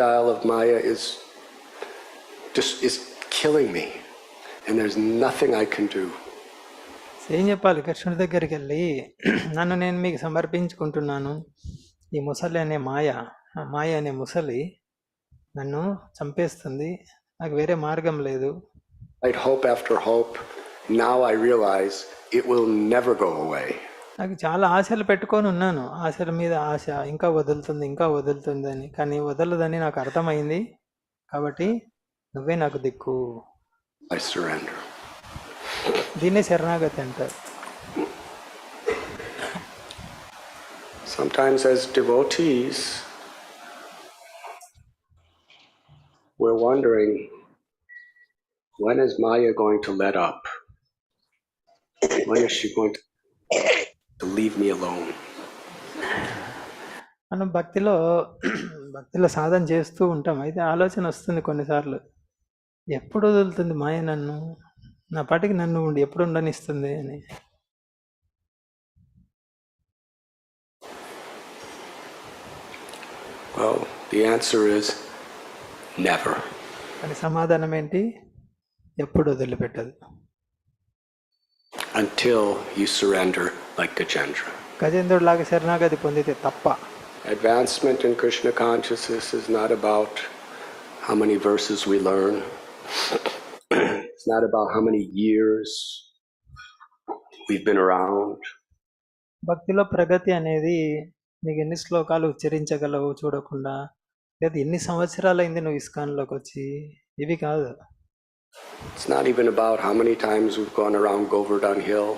crocodile of Maya is killing me, and there's nothing I can do. ఏం చెప్పాలి కృష్ణుడి దగ్గరికి వెళ్ళి, నన్ను నేను మీకు సమర్పించుకుంటున్నాను, ఈ ముసలి అనే మాయ అనే ముసలి నన్ను చంపేస్తుంది, నాకు వేరే మార్గం లేదు. I'd hope after hope, now I realize it will never go away. నాకు చాలా ఆశలు పెట్టుకొని ఉన్నాను, ఆశల మీద ఆశ, ఇంకా వదులుతుంది అని, కానీ వదలదని నాకు అర్థమైంది. కాబట్టి నువ్వే నాకు దిక్కు. I surrender. దీన్నే శరణాగతి అంటారు. Sometimes as devotees, we're wondering, when is Maya going to let up? When is she going to leave me alone? మనం భక్తిలో సాధన చేస్తూ ఉంటాం. అయితే ఆలోచన వస్తుంది కొన్నిసార్లు, ఎప్పుడు వదులుతుంది మాయ నన్ను, నా పాటికి నన్ను ఎప్పుడు ఉండనిస్తుంది అని. Well, the answer is never. అని సమాధానం ఏంటి? ఎప్పుడు వదిలిపెట్టదు. Until you surrender like Gajendra. గజేంద్రుడు లాగా శరణాగతి పొందితే తప్ప. Advancement in Krishna consciousness is not about how many verses we learn. It's not about how many years we've been around. భక్తిలో ప్రగతి అనేది నీకు ఎన్ని శ్లోకాలు ఉచ్చరించగలవు చూడకుండా, లేదా ఎన్ని సంవత్సరాలైంది నువ్వు ఇస్కాన్లోకి వచ్చి, ఇవి కాదు. It's not even about how many times we've gone around Govardhan Hill.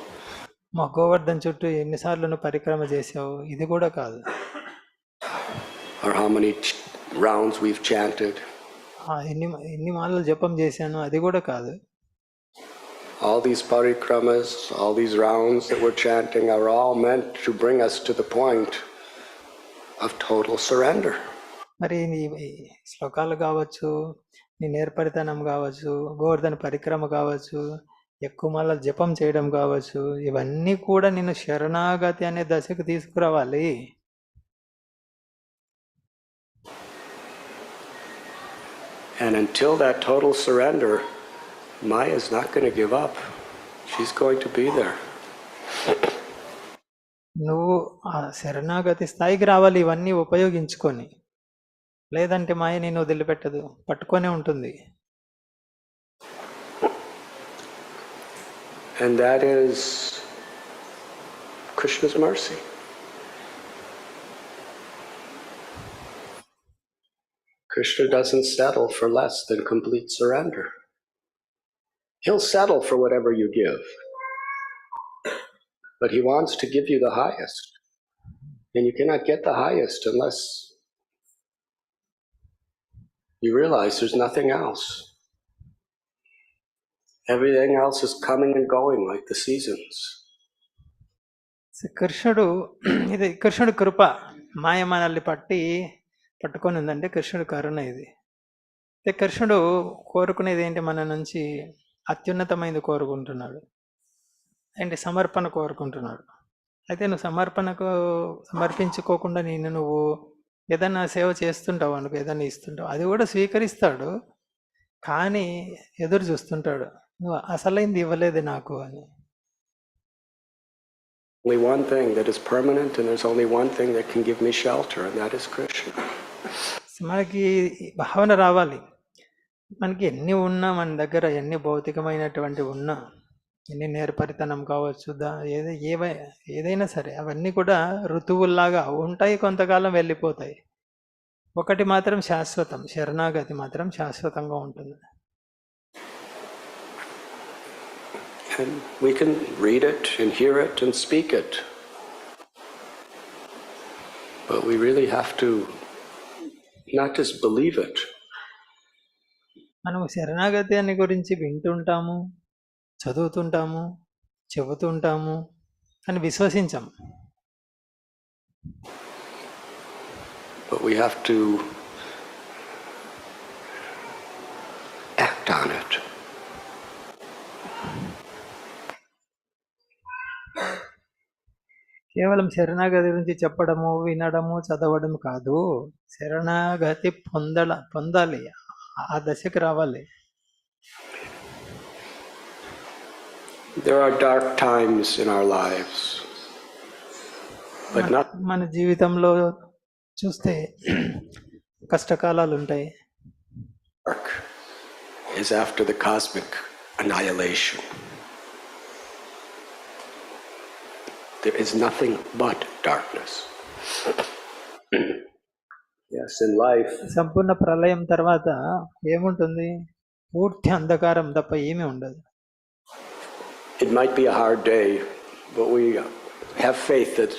మా గోవర్ధన్ చుట్టూ ఎన్నిసార్లు నువ్వు పరిక్రమ చేసావు, ఇది కూడా కాదు. Or how many rounds we've chanted. ఎన్ని మాలలు జపం చేశాను, అది కూడా కాదు. All these parikramas, all these rounds that we're chanting are all meant to bring us to the point of total surrender. మరి నీ శ్లోకాలు కావచ్చు, నీ నేర్పరితనం కావచ్చు, గోవర్ధన పరిక్రమ కావచ్చు, ఎక్కువ మాలలు జపం చేయడం కావచ్చు, ఇవన్నీ కూడా నిన్ను శరణాగతి అనే దశకు తీసుకురావాలి. And until that total surrender, Maya is not going to give up. She's going to be there. నువ్వు ఆ శరణాగతి స్థాయికి రావాలి ఇవన్నీ ఉపయోగించుకొని, లేదంటే మాయ నేను వదిలిపెట్టదు, పట్టుకొనే ఉంటుంది. And that is Krishna's mercy. Krishna doesn't settle for less than complete surrender. He'll settle for whatever you give, but he wants to give you the highest. And you cannot get the highest unless you realize there's nothing else. Everything else is coming and going like the seasons. కృష్ణుడు కృప, మాయ మనల్ని పట్టుకొని ఉందంటే కృష్ణుడు కరుణ ఇది. అయితే కృష్ణుడు కోరుకునేది ఏంటి? మన నుంచి అత్యున్నతమైనది కోరుకుంటున్నాడు, ఏంటి? సమర్పణ కోరుకుంటున్నాడు. అయితే నువ్వు సమర్పించుకోకుండా నువ్వు ఏదైనా సేవ చేస్తుంటావు అనుకో, ఏదైనా ఇస్తుంటావు, అది కూడా స్వీకరిస్తాడు, కానీ ఎదురు చూస్తుంటాడు, నువ్వు అసలైంది ఇవ్వలేదు నాకు అని. Only one thing that is permanent, and there's only one thing that can give me shelter, and that is Krishna. మనకి భావన రావాలి, మనకి ఎన్ని ఉన్నా, మన దగ్గర ఎన్ని భౌతికమైనటువంటి ఉన్నా, ఎన్ని నేర్పరితనం కావచ్చు, ఏదైనా సరే, అవన్నీ కూడా ఋతువుల్లాగా ఉంటాయి, కొంతకాలం వెళ్ళిపోతాయి. ఒకటి మాత్రం శాశ్వతం, శరణాగతి మాత్రం శాశ్వతంగా ఉంటుంది. And we can read it and hear it and speak it, but we really have to not just believe it. మనము శరణాగతి అని గురించి వింటుంటాము, చదువుతుంటాము, చెబుతుంటాము, అని విశ్వసించాం. But we have to act on it. కేవలం శరణాగతి గురించి చెప్పడము, వినడము, చదవడం కాదు. శరణాగతి పొందాలి. ఆ దశకు రావాలి. There are dark times in our lives, but not మన జీవితంలో చూస్తే కష్టకాలాలు ఉంటాయి. dark is after the cosmic annihilation. There is nothing but darkness. Yes, in life, సంపూర్ణ ప్రళయం తర్వాత ఏముంటుంది? పూర్తి అంధకారం తప్ప ఏమీ ఉండదు. it might be a hard day, but we have faith that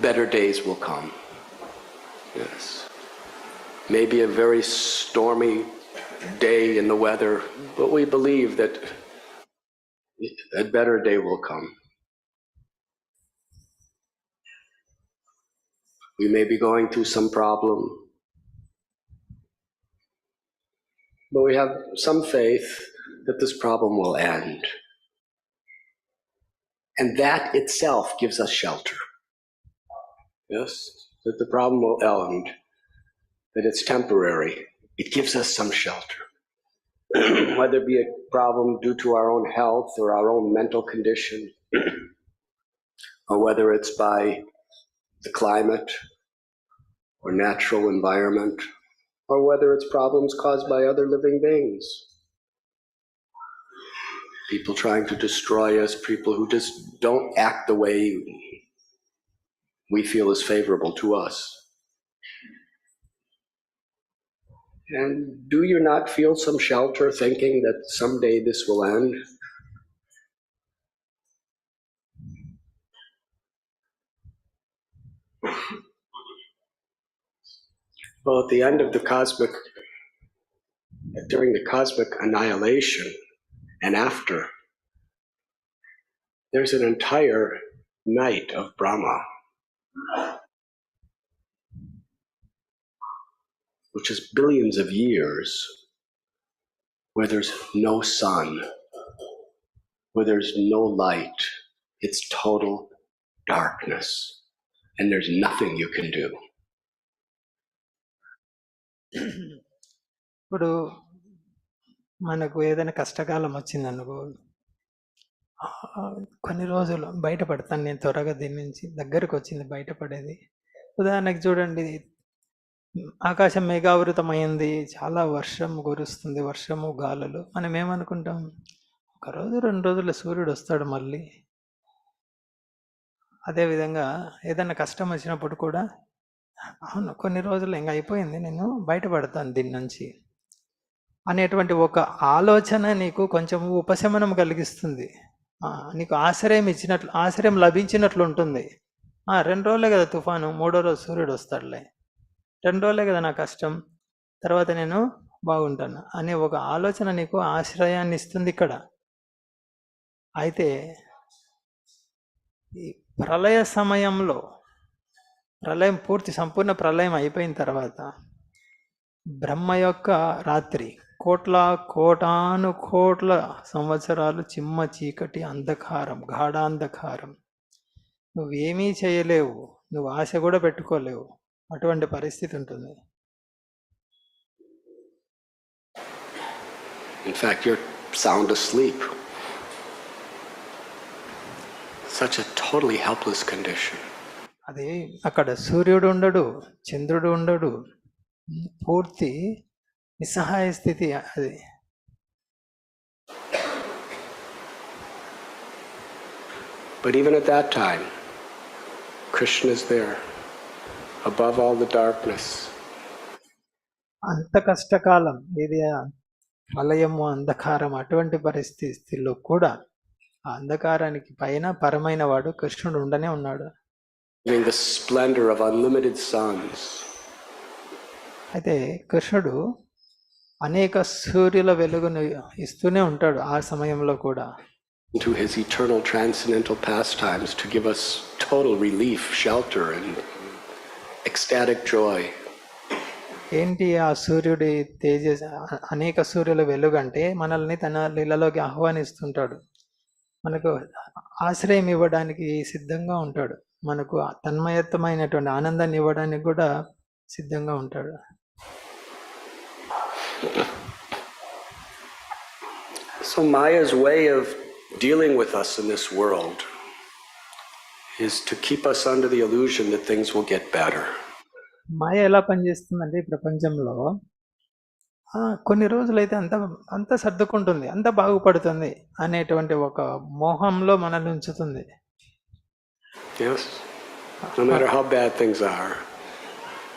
better days will come. Yes. Maybe a very stormy day in the weather, but we believe that a better day will come. We may be going through some problem, but we have some faith that this problem will end. And that itself gives us shelter. Yes, that the problem will end, that it's temporary. It gives us some shelter. Whether it be a problem due to our own health or our own mental condition, or whether it's by the climate or natural environment, or whether it's problems caused by other living beings. People trying to destroy us, people who just don't act the way we feel is favorable to us. And do you not feel some shelter thinking that someday this will end? Well, at the end of during the cosmic annihilation and after, there's an entire night of Brahma, which is billions of years, where there's no sun, where there's no light. It's total darkness, and there's nothing you can do. ఇప్పుడు మనకు ఏదైనా కష్టకాలం వచ్చిందనుకో, కొన్ని రోజులు బయటపడతాను నేను త్వరగా దీని నుంచి. దగ్గరకు వచ్చింది బయటపడేది. ఉదాహరణకు చూడండి, ఆకాశం మేఘావృతమైంది, చాలా వర్షం కురుస్తుంది, వర్షము గాలులు. మనం ఏమనుకుంటాం? ఒక రోజు 2 రోజుల సూర్యుడు వస్తాడు మళ్ళీ. అదేవిధంగా ఏదైనా కష్టం వచ్చినప్పుడు కూడా, అవును కొన్ని రోజులు ఇంకా అయిపోయింది, నేను బయటపడతాను దీని నుంచి అనేటువంటి ఒక ఆలోచన నీకు కొంచెం ఉపశమనం కలిగిస్తుంది. నీకు ఆశ్రయం లభించినట్లు ఉంటుంది. 2 రోజులే కదా తుఫాను, 3వ రోజు సూర్యుడు వస్తాడులే, 2 రోజులే కదా నా కష్టం, తర్వాత నేను బాగుంటాను అనే ఒక ఆలోచన నీకు ఆశ్రయాన్ని ఇస్తుంది ఇక్కడ. అయితే ఈ ప్రళయ సమయంలో, ప్రళయం సంపూర్ణ ప్రళయం అయిపోయిన తర్వాత, బ్రహ్మ యొక్క రాత్రి, కోటాను కోట్ల సంవత్సరాలు చిమ్మ చీకటి అంధకారం, గాఢాంధకారం, నువ్వేమీ చేయలేవు, నువ్వు ఆశ కూడా పెట్టుకోలేవు, అటువంటి పరిస్థితి ఉంటుంది. In fact, you're sound asleep. Such a totally helpless condition. అది అక్కడ సూర్యుడు ఉండడు, చంద్రుడు ఉండడు, పూర్తి నిస్సహాయ స్థితి అది. But even at that time, Krishna is there, above all the darkness. అంత కష్టకాలం, ఇది ప్రళయము, అంధకారం, అటువంటి పరిస్థితిలో కూడా ఆ అంధకారానికి పైన పరమైన వాడు కృష్ణుడు ఉండనే ఉన్నాడు. In the splendor of unlimited suns. అయితే కృష్ణుడు అనేక సూర్యుల వెలుగును ఇస్తూనే ఉంటాడు ఆ సమయంలో కూడా. To his eternal transcendental pastimes to give us total relief, shelter and ecstatic joy. ఏంటి ఆ సూర్యుడి తేజస్, అనేక సూర్యుల వెలుగు అంటే మనల్ని తన లీలలోకి ఆహ్వానిస్తుంటాడు, మనకు ఆశ్రయం ఇవ్వడానికి సిద్ధంగా ఉంటాడు. మనకు తన్మయత్వమైనటువంటి ఆనందాన్ని ఇవ్వడానికి కూడా సిద్ధంగా ఉంటాడు. So Maya's way of dealing with us in this world is to keep us under the illusion that things will get better. మాయ ఎలా పనిచేస్తుందంటే ఈ ప్రపంచంలో కొన్ని రోజులైతే అంత సర్దుకుంటుంది, అంత బాగుపడుతుంది అనేటువంటి ఒక మోహంలో మనల్ని ఉంచుతుంది. Yes. No matter how bad things are,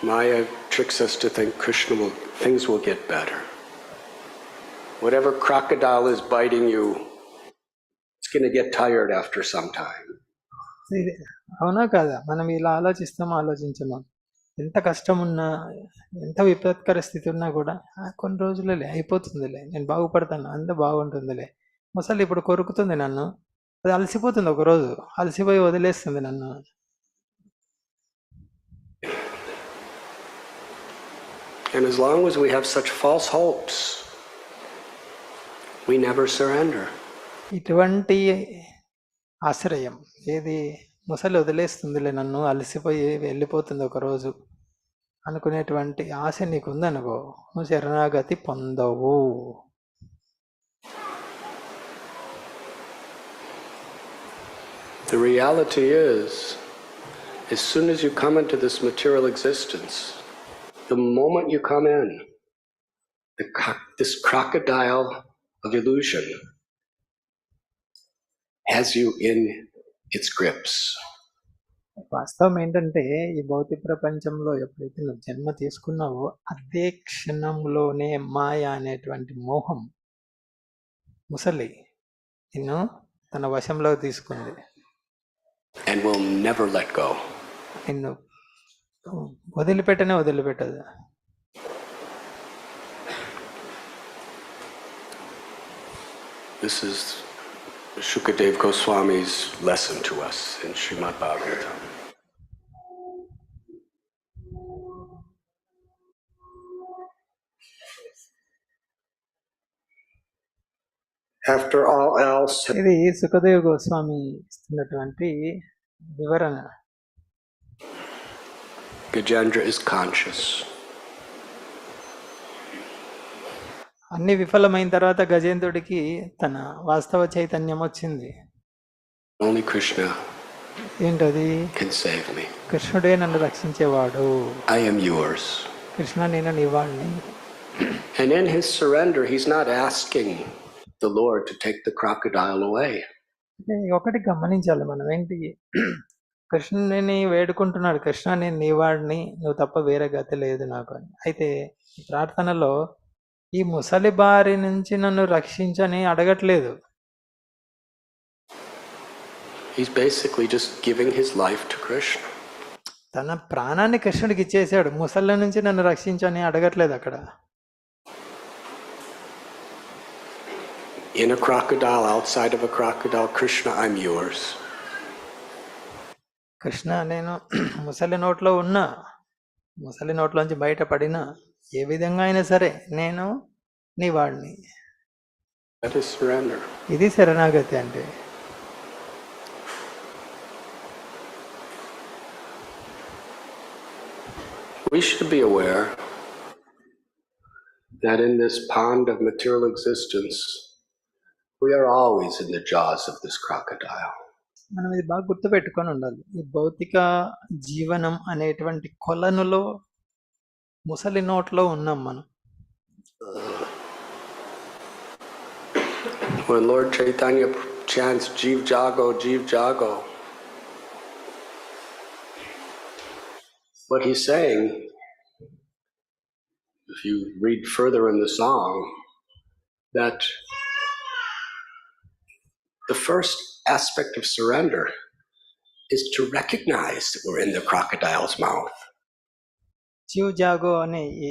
Maya tricks us to think things will get better. Whatever crocodile is biting you, it's going to get tired after some time. అవునా కాదా? మనం ఇలా ఆలోచించము. ఎంత కష్టం ఉన్నా, ఎంత విపత్కర స్థితి ఉన్నా కూడా కొన్ని రోజులే అయిపోతుందిలే, నేను బాగుపడతాను, అంత బాగుంటుందిలే. అసలు ఇప్పుడు కొరుకుతుంది నన్ను, అది అలసిపోతుంది, ఒకరోజు అలసిపోయి వదిలేస్తుంది నన్ను. And as long as we have such false hopes, we never surrender. ఇటువంటి ఆశ్రయం ఏది, ముసలి వదిలేస్తుందిలే నన్ను, అలసిపోయి వెళ్ళిపోతుంది ఒకరోజు అనుకునేటువంటి ఆశ నీకు ఉందనుకో, నువ్వు శరణాగతి పొందవు. The reality is, as soon as you come into this material existence, the moment you come in, this crocodile of illusion has you in its grips. వాస్తవం ఏంటంటే ఈ భౌతిక ప్రపంచంలో ఎప్పుడైతే నువ్వు జన్మ తీసుకున్నావో అదే క్షణంలోనే మాయ అనేటువంటి మోహం ముసలి నిన్ను తన వశంలో తీసుకుంది. And will never let go. నిన్ను వదిలిపెట్టదు. This is Shukadev Goswami's lesson to us in Srimad Bhagavatam. After all else, ఇది సుఖదేవ్ గోస్వామి ఇస్తున్నటువంటి వివరణ. Gajendra is conscious. అన్ని విఫలమైన తర్వాత గజేంద్రుడికి తన వాస్తవ చైతన్యం వచ్చింది. Only Krishna ఏంటది? can save me. కృష్ణుడే నన్ను రక్షించేవాడు. I am yours. కృష్ణ, నేను నీ వాడిని. And in his surrender, he's not asking the Lord to take the crocodile away. ఒకటి గమనించాలి మనం, ఏంటి, కృష్ణుని వేడుకుంటున్నాడు, కృష్ణ నేను నీ వాడిని, నువ్వు తప్ప వేరే గతి లేదు నాకు అని. అయితే ప్రార్థనలో ఈ ముసలి బారి నుంచి నన్ను రక్షించని అడగట్లేదు. He's basically just giving his life to Krishna. తన ప్రాణాన్ని కృష్ణుడికి ఇచ్చేసాడు, ముసలి నుంచి నన్ను రక్షించని అడగట్లేదు అక్కడ. In a crocodile, outside of a crocodile, Krishna, I'm yours. Krishna, నేను ముసలి నోట్లో ఉన్నా, ముసలి నోట్లోంచి బయటపడినా, ఏ విధంగా అయినా సరే నేను నీ వాడిని. That is surrender. ఇది శరణాగతి అంటే. We should be aware that in this pond of material existence, we are always in the jaws of this crocodile. మనం ఇది బాగా గుర్తుపెట్టుకొని ఉండాలి. ఈ భౌతిక జీవనం అనేటువంటి కొలనులో ముసలి నోట్లో ఉన్నాం మనం. When Lord Chaitanya chants Jeev Jago, what he's saying, if you read further in the song, that the first aspect of surrender is to recognize that we're in the crocodile's mouth. Jeev జాగో అనే ఈ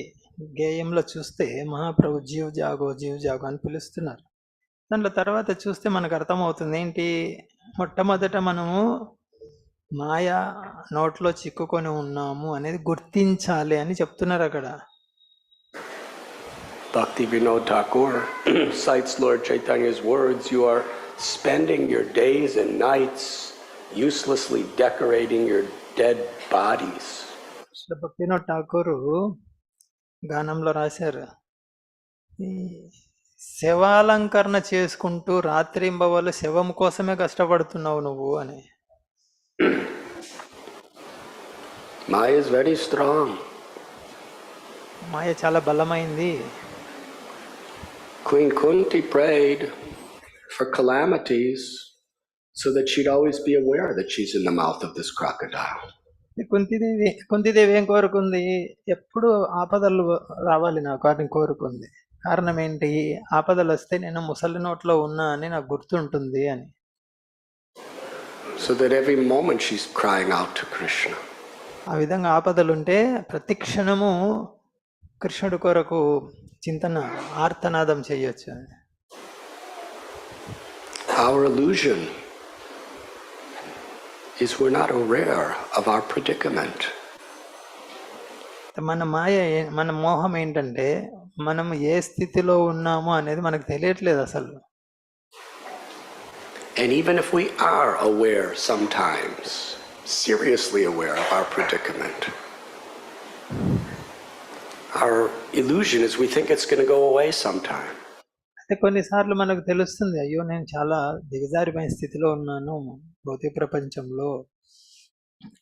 గేయంలో చూస్తే మహాప్రభు జీవ్ జాగో అని పిలుస్తున్నారు. దాంట్లో తర్వాత చూస్తే మనకు అర్థమవుతుంది ఏంటి, మొట్టమొదట మనము మాయా నోట్లో చిక్కుకొని ఉన్నాము అనేది గుర్తించాలి అని చెప్తున్నారు అక్కడ. Bhakti Vinod Thakur cites Lord Chaitanya's words, you are spending your days and nights uselessly decorating your dead bodies. Shri Bhaktinath Thakur గానంలో రాశారు, ఈ శవాలంకరణ చేసుకుంటూ రాత్రింబవలు శవం కోసమే కష్టపడుతున్నావు నువ్వు అని. Maya is very strong. మాయ చాలా బలమైంది. Queen Kunti prayed for calamities so that she'd always be aware that she's in the mouth of this crocodile. Kunti Devi ఏం కోరుకుంది? ఎప్పుడు ఆపదలు రావాలి నాకు అని కోరుకుంది. కారణం ఏంటి? ఆపదలు వస్తే నేను ముసలి నోట్లో ఉన్నా అని నాకు గుర్తుంటుంది అని. So that every moment she's crying out to Krishna. ఆ విధంగా ఆపదలుంటే ప్రతి క్షణము కృష్ణుడి కొరకు చింతన ఆర్తనాదం చేయొచ్చు. Our illusion is we're not aware of our predicament. మన మాయ, మన మోహం ఏంటంటే మనం ఏ స్థితిలో ఉన్నామో అనేది మనకు తెలియట్లేదు అసలు. And even if we are aware sometimes, seriously aware of our predicament, our illusion is we think it's going to go away sometime. అయితే కొన్నిసార్లు మనకు తెలుస్తుంది, అయ్యో నేను చాలా దిగజారిపోయిన స్థితిలో ఉన్నాను భౌతిక ప్రపంచంలో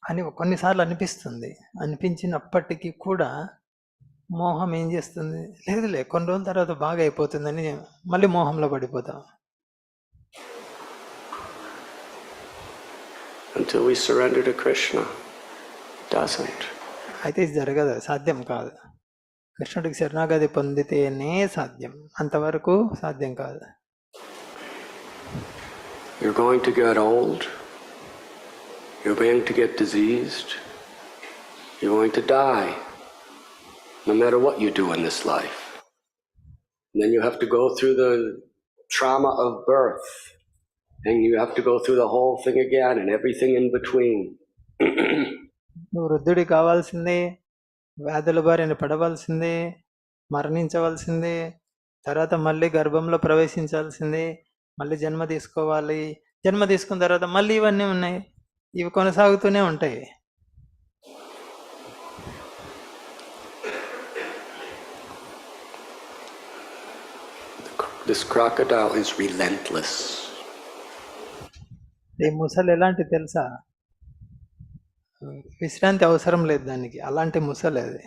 అని కొన్నిసార్లు అనిపిస్తుంది. అనిపించినప్పటికీ కూడా మోహం ఏం చేస్తుంది, లేదులే కొన్ని రోజుల తర్వాత బాగా అయిపోతుందని మళ్ళీ మోహంలో పడిపోతాం. Until we surrender to Krishna, it doesn't. అయితే ఇది జరగదు, సాధ్యం కాదు. కృష్ణుడికి శరణాగతి పొందితేనే సాధ్యం, అంతవరకు సాధ్యం కాదు. You're going to get old. You're going to get diseased. You're going to die, no matter what you do in this life. And then you have to go through the trauma of birth. And you have to go through the whole thing again and everything in between. నువ్వు వృద్ధుడి కావాల్సిందే, వ్యాధుల బారిన పడవలసిందే, మరణించవలసిందే, తర్వాత మళ్ళీ గర్భంలో ప్రవేశించాల్సిందే, మళ్ళీ జన్మ తీసుకోవాలి, జన్మ తీసుకున్న తర్వాత మళ్ళీ ఇవన్నీ ఉన్నాయి, ఇవి కొనసాగుతూనే ఉంటాయి. This crocodile is relentless. ఈ ముసలి ఎలాంటి తెలుసా? విశ్రాంతి అవసరం లేదు దానికి, అలాంటి ముసలి అది.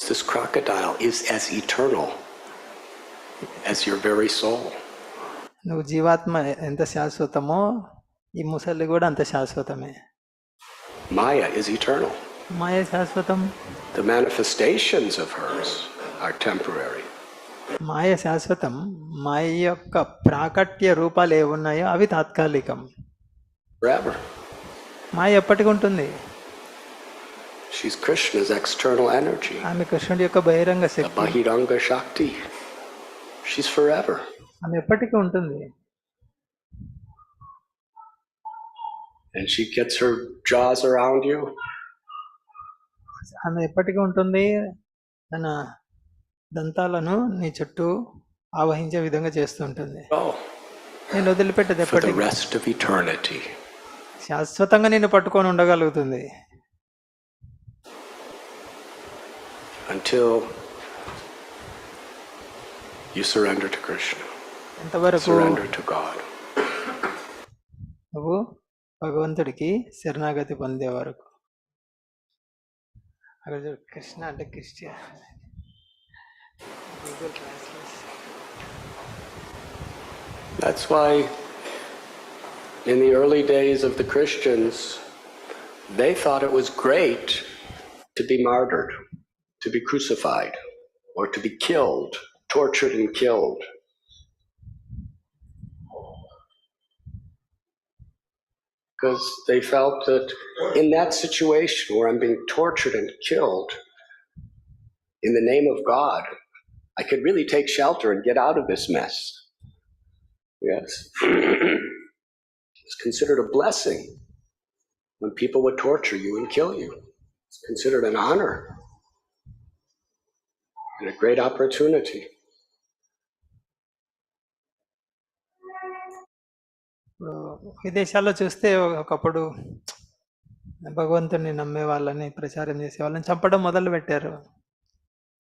This crocodile is as eternal as your very soul. నువ్వు జీవాత్మ ఎంత శాశ్వతమో ఈ ముసలి కూడా అంత శాశ్వతమే. Maya is eternal. మాయ శాశ్వతం. The manifestations of hers are temporary. మాయ శాశ్వతం. మాయ యొక్క ప్రాకట్య రూపాలు ఏమున్నాయో అవి తాత్కాలికం. Forever. మాయ ఎప్పటికి ఉంటుంది. She's Krishna's external energy. ఆమె కృష్ణుడి యొక్క బహిరంగ The Shakti. Bahiranga Shakti. She's forever. ఆమె ఎప్పటికీ ఉంటుంది. And she gets her jaws around you. ఆమె ఎప్పటికీ ఉంటుంది. తన దంతాలను నీ చుట్టూ ఆవహించే విధంగా చేస్తూ ఉంటుంది. Oh, నేను వదిలిపెట్టేది for the ఎప్పటికీ rest of eternity. శాశ్వతంగా నిన్ను పట్టుకొని ఉండగలుగుతుంది. Until you surrender to Krishna. ఎంతవరకు Surrender to God. నువ్వు భగవంతుడికి శరణాగతి పొందే వరకు. అక్కడ చూడు, కృష్ణ అంటే Christian. Google translation. That's why in the early days of the Christians, they thought it was great to be martyred, to be crucified, or to be killed, tortured and killed. Because they felt that in that situation where I'm being tortured and killed in the name of God, I could really take shelter and get out of this mess. Yes. It's considered a blessing when people would torture you and kill you. It's considered an honor and a great opportunity. విదేశాల్లో చూస్తే ఒకప్పుడు భగవంతుని నమ్మే వాళ్ళని ప్రచారం చేసే వాళ్ళని చంపడం మొదలు పెట్టారు,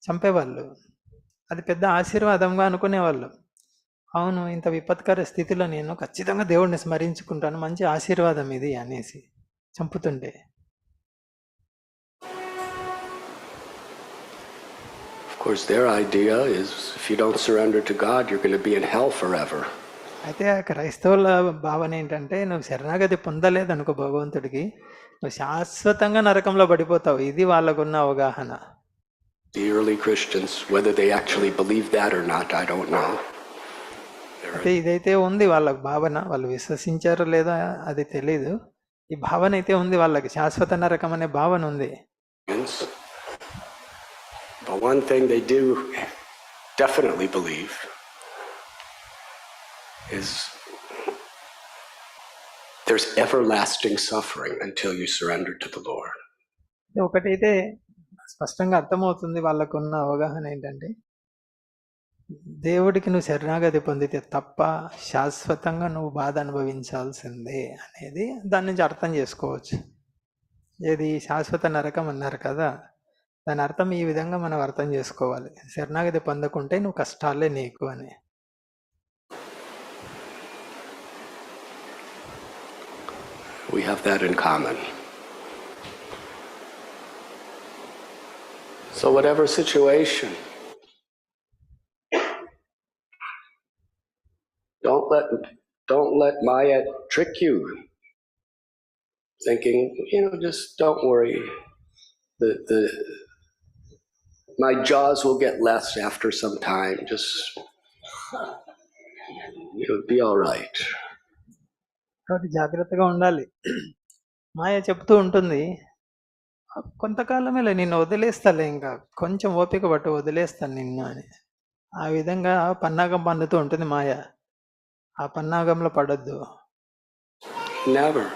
చంపేవాళ్ళు. అది పెద్ద ఆశీర్వాదంగా అనుకునేవాళ్ళు. అవును, ఇంత విపత్కర స్థితిలో నేను ఖచ్చితంగా దేవుడిని స్మరించుకుంటాను, మంచి ఆశీర్వాదం ఇది అనేసి చంపుతుంటే. Of course, their idea is if you don't surrender to God, you're going to be in hell forever. అయితే ఆ క్రైస్తవుల భావన ఏంటంటే, నువ్వు శరణాగతి పొందలేదనుకో భగవంతుడికి, నువ్వు శాశ్వతంగా నరకంలో పడిపోతావు. ఇది వాళ్ళకున్న అవగాహన. The early Christians, whether they actually believe that or not, I don't know. అయితే ఇదైతే ఉంది వాళ్ళ భావన, వాళ్ళు విశ్వసించారో లేదా అది తెలీదు. ఈ భావన అయితే ఉంది వాళ్ళకి, శాశ్వత నరకం అనే భావన ఉంది. But one thing they do definitely believe is there's everlasting suffering until you surrender to the Lord. ఒకటైతే స్పష్టంగా అర్థమవుతుంది, వాళ్ళకున్న అవగాహన ఏంటంటే, దేవుడికి నువ్వు శరణాగతి పొందితే తప్ప శాశ్వతంగా నువ్వు బాధ అనుభవించాల్సిందే అనేది దాని నుంచి అర్థం చేసుకోవచ్చు. ఏది శాశ్వత నరకం అన్నారు కదా, దాని అర్థం ఈ విధంగా మనం అర్థం చేసుకోవాలి. శరణాగతి పొందకుంటే నువ్వు కష్టాలే నీకు అని. We have that in common. So whatever situation, don't let Maya trick you, thinking, just don't worry. My jaws will get less after some time. Just be all right. కాబట్టి జాగ్రత్తగా ఉండాలి. మాయ చెప్తూ ఉంటుంది, కొంతకాలమేలే నిన్ను వదిలేస్తాలే, ఇంకా కొంచెం ఓపిక పట్టు, వదిలేస్తాను నిన్ను అని. ఆ విధంగా పన్నాగం పన్నుతూ ఉంటుంది మాయ. ఆ పన్నాగంలో పడొద్దు. Never.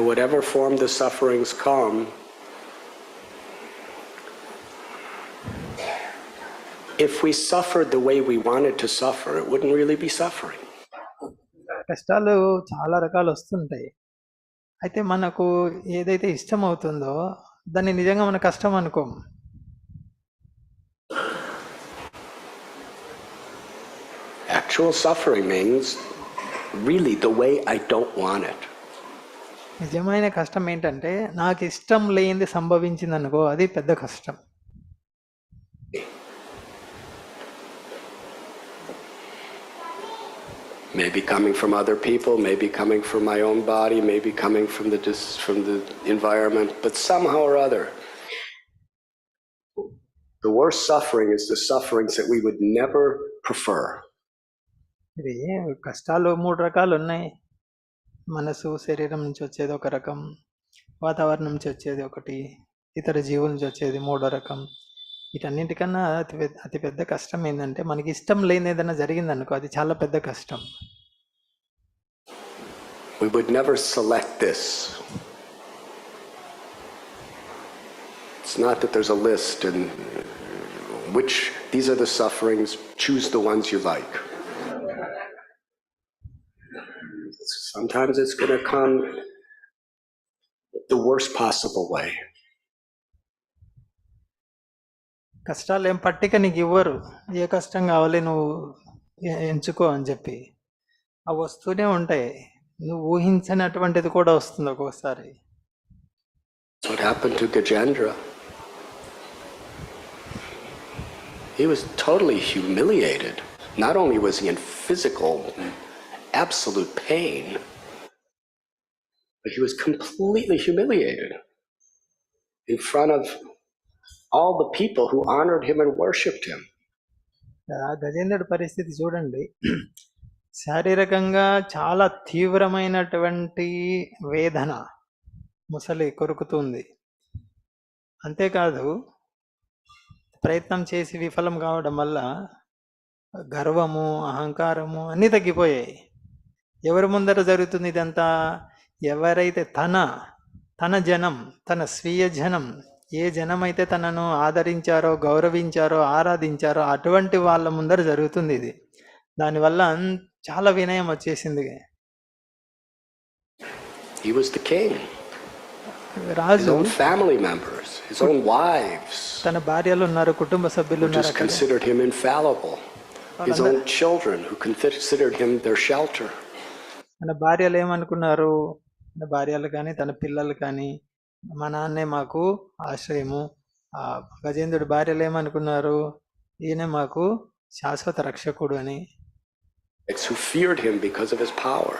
Whatever form the sufferings come, if we suffered the way we wanted to suffer, it wouldn't really be suffering. కష్టాలు చాలా రకాలు వస్తుంటాయి. అయితే మనకు ఏదైతే ఇష్టం అవుతుందో దాన్ని నిజంగా మన కష్టం అనుకోం. Actual suffering means really the way I don't want it. నిజమైన కష్టం ఏంటంటే, నాకు ఇష్టం లేనిది సంభవించింది అనుకో, అది పెద్ద కష్టం. Maybe coming from other people, maybe coming from my own body, maybe coming from the environment, but somehow or other, the worst suffering is the sufferings that we would never prefer. ఇది కష్టాలు 3 రకాలు ఉన్నాయి. మనసు, శరీరం నుంచి వచ్చేది ఒక రకం, వాతావరణం నుంచి వచ్చేది ఒకటి, ఇతర జీవుల నుంచి వచ్చేది 3వ రకం. వీటన్నిటికన్నా అతి పెద్ద కష్టం ఏంటంటే, మనకి ఇష్టం లేని ఏదైనా జరిగిందనుకో, అది చాలా పెద్ద కష్టం. We would never select this. It's not that there's a list and these are the sufferings, choose the ones you like. Sometimes it's going to come the worst possible way. కష్టాలు ఏం పట్టిక నీకు ఇవ్వరు, ఏ కష్టం కావాలి నువ్వు ఎంచుకో అని చెప్పి. అవి వస్తూనే ఉంటాయి, నువ్వు ఊహించనటువంటిది కూడా వస్తుంది ఒక్కోసారి. What happened to Gajendra? He was totally humiliated. Not only was he in physical, absolute pain, but he was completely humiliated in front of all the people who honored him and worshipped him. గజేంద్రుడి పరిస్థితి చూడండి, శారీరకంగా చాలా తీవ్రమైనటువంటి వేదన ముసలి కొరుకుతుంది. అంతేకాదు, ప్రయత్నం చేసి విఫలం కావడం వల్ల గర్వము, అహంకారము అన్నీ తగ్గిపోయాయి. ఎవరి ముందర జరుగుతుంది ఇదంతా? ఎవరైతే తన జనం, తన స్వీయ జనం, ఏ జనమైతే తనను ఆదరించారో, గౌరవించారో, ఆరాధించారో అటువంటి వాళ్ళ ముందర జరుగుతుంది ఇది. దానివల్ల చాలా వినయం వచ్చేసింది. He was the king. His Raju own family members, his own wives, తన భార్యలు ఉన్నారు, కుటుంబ సభ్యులు who ఉన్నారు just అక్కడ. considered him infallible. His own children, who considered him their shelter. తన భార్యలు ఏమనుకున్నారు, తన భార్యలు కానీ తన పిల్లలు కానీ మా నాన్నే మాకు ఆశ్రయము. ఆ గజేంద్రుడి భార్యలు ఏమనుకున్నారు, ఈయన మాకు శాశ్వత రక్షకుడు అని. It's who feared him because of his power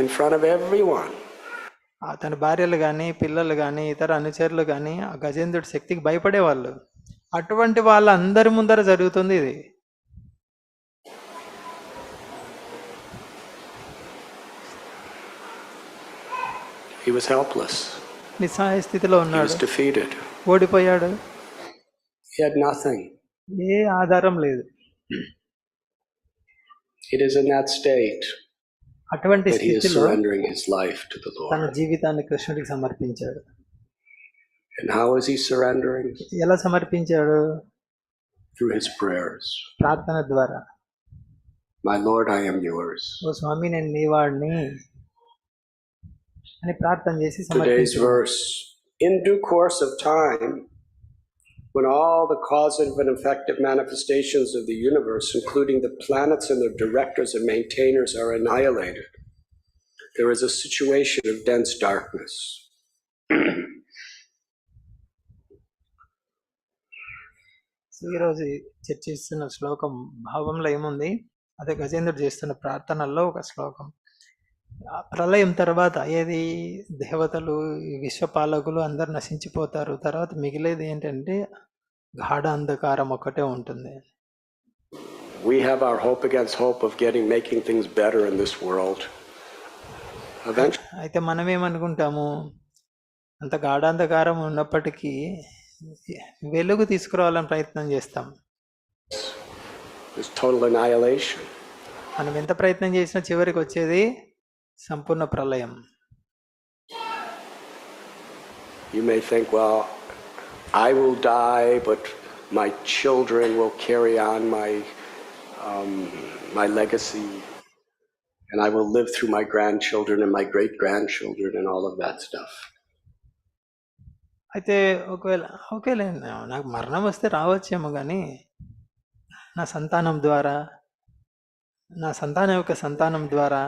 in front of everyone. తన భార్యలు కానీ పిల్లలు కానీ ఇతర అనుచరులు కానీ ఆ గజేంద్రుడి శక్తికి భయపడేవాళ్ళు. అటువంటి వాళ్ళందరి ముందర జరుగుతుంది ఇది. He was helpless. నిస్సహాయ స్థితిలో He ఉన్నాడు, was defeated. ఓడిపోయాడు, He had nothing. ఏ ఆధారం లేదు. It is in that state అటువంటి that he is స్థితిలో surrendering his life to the తన Lord. జీవితాన్ని కృష్ణుడికి సమర్పించాడు. And how is he surrendering? ఎలా సమర్పించాడు? Through his prayers. ప్రార్థన ద్వారా. My Lord, I am yours. ఓ స్వామి, నేను నీ వాడిని అని ప్రార్థన చేసి Today's సమర్పించాడు. verse. In due course of time, when all the causative and effective manifestations of the universe, including the planets and their directors and maintainers, are annihilated, there is a situation of dense darkness. ఈరోజు చర్చిస్తున్న శ్లోకం భావంలో ఏముంది, అదే గజేంద్రుడు చేస్తున్న ప్రార్థనల్లో ఒక శ్లోకం. ప్రళయం తర్వాత ఏది దేవతలు విశ్వపాలకులు అందరు నశించిపోతారు, తర్వాత మిగిలేది ఏంటంటే గాఢ అంధకారం ఒకటే ఉంటుంది. We have our hope against hope of making things better in this world. Eventually, అయితే మనం ఏమనుకుంటాము, అంత గాఢాంధకారం ఉన్నప్పటికీ వెలుగు తీసుకురావాలని ప్రయత్నం చేస్తాం. there's total annihilation. మనం ఎంత ప్రయత్నం చేసినా చివరికి వచ్చేది సంపూర్ణ ప్రళయం. You may think, well, I will die, but my children will carry on my legacy, and I will live through my grandchildren and my great-grandchildren and all of that stuff. అయితే ఒకవేళ నాకు మరణం వస్తే రావచ్చేమో, కానీ నా సంతానం ద్వారా, నా సంతానం యొక్క సంతానం ద్వారా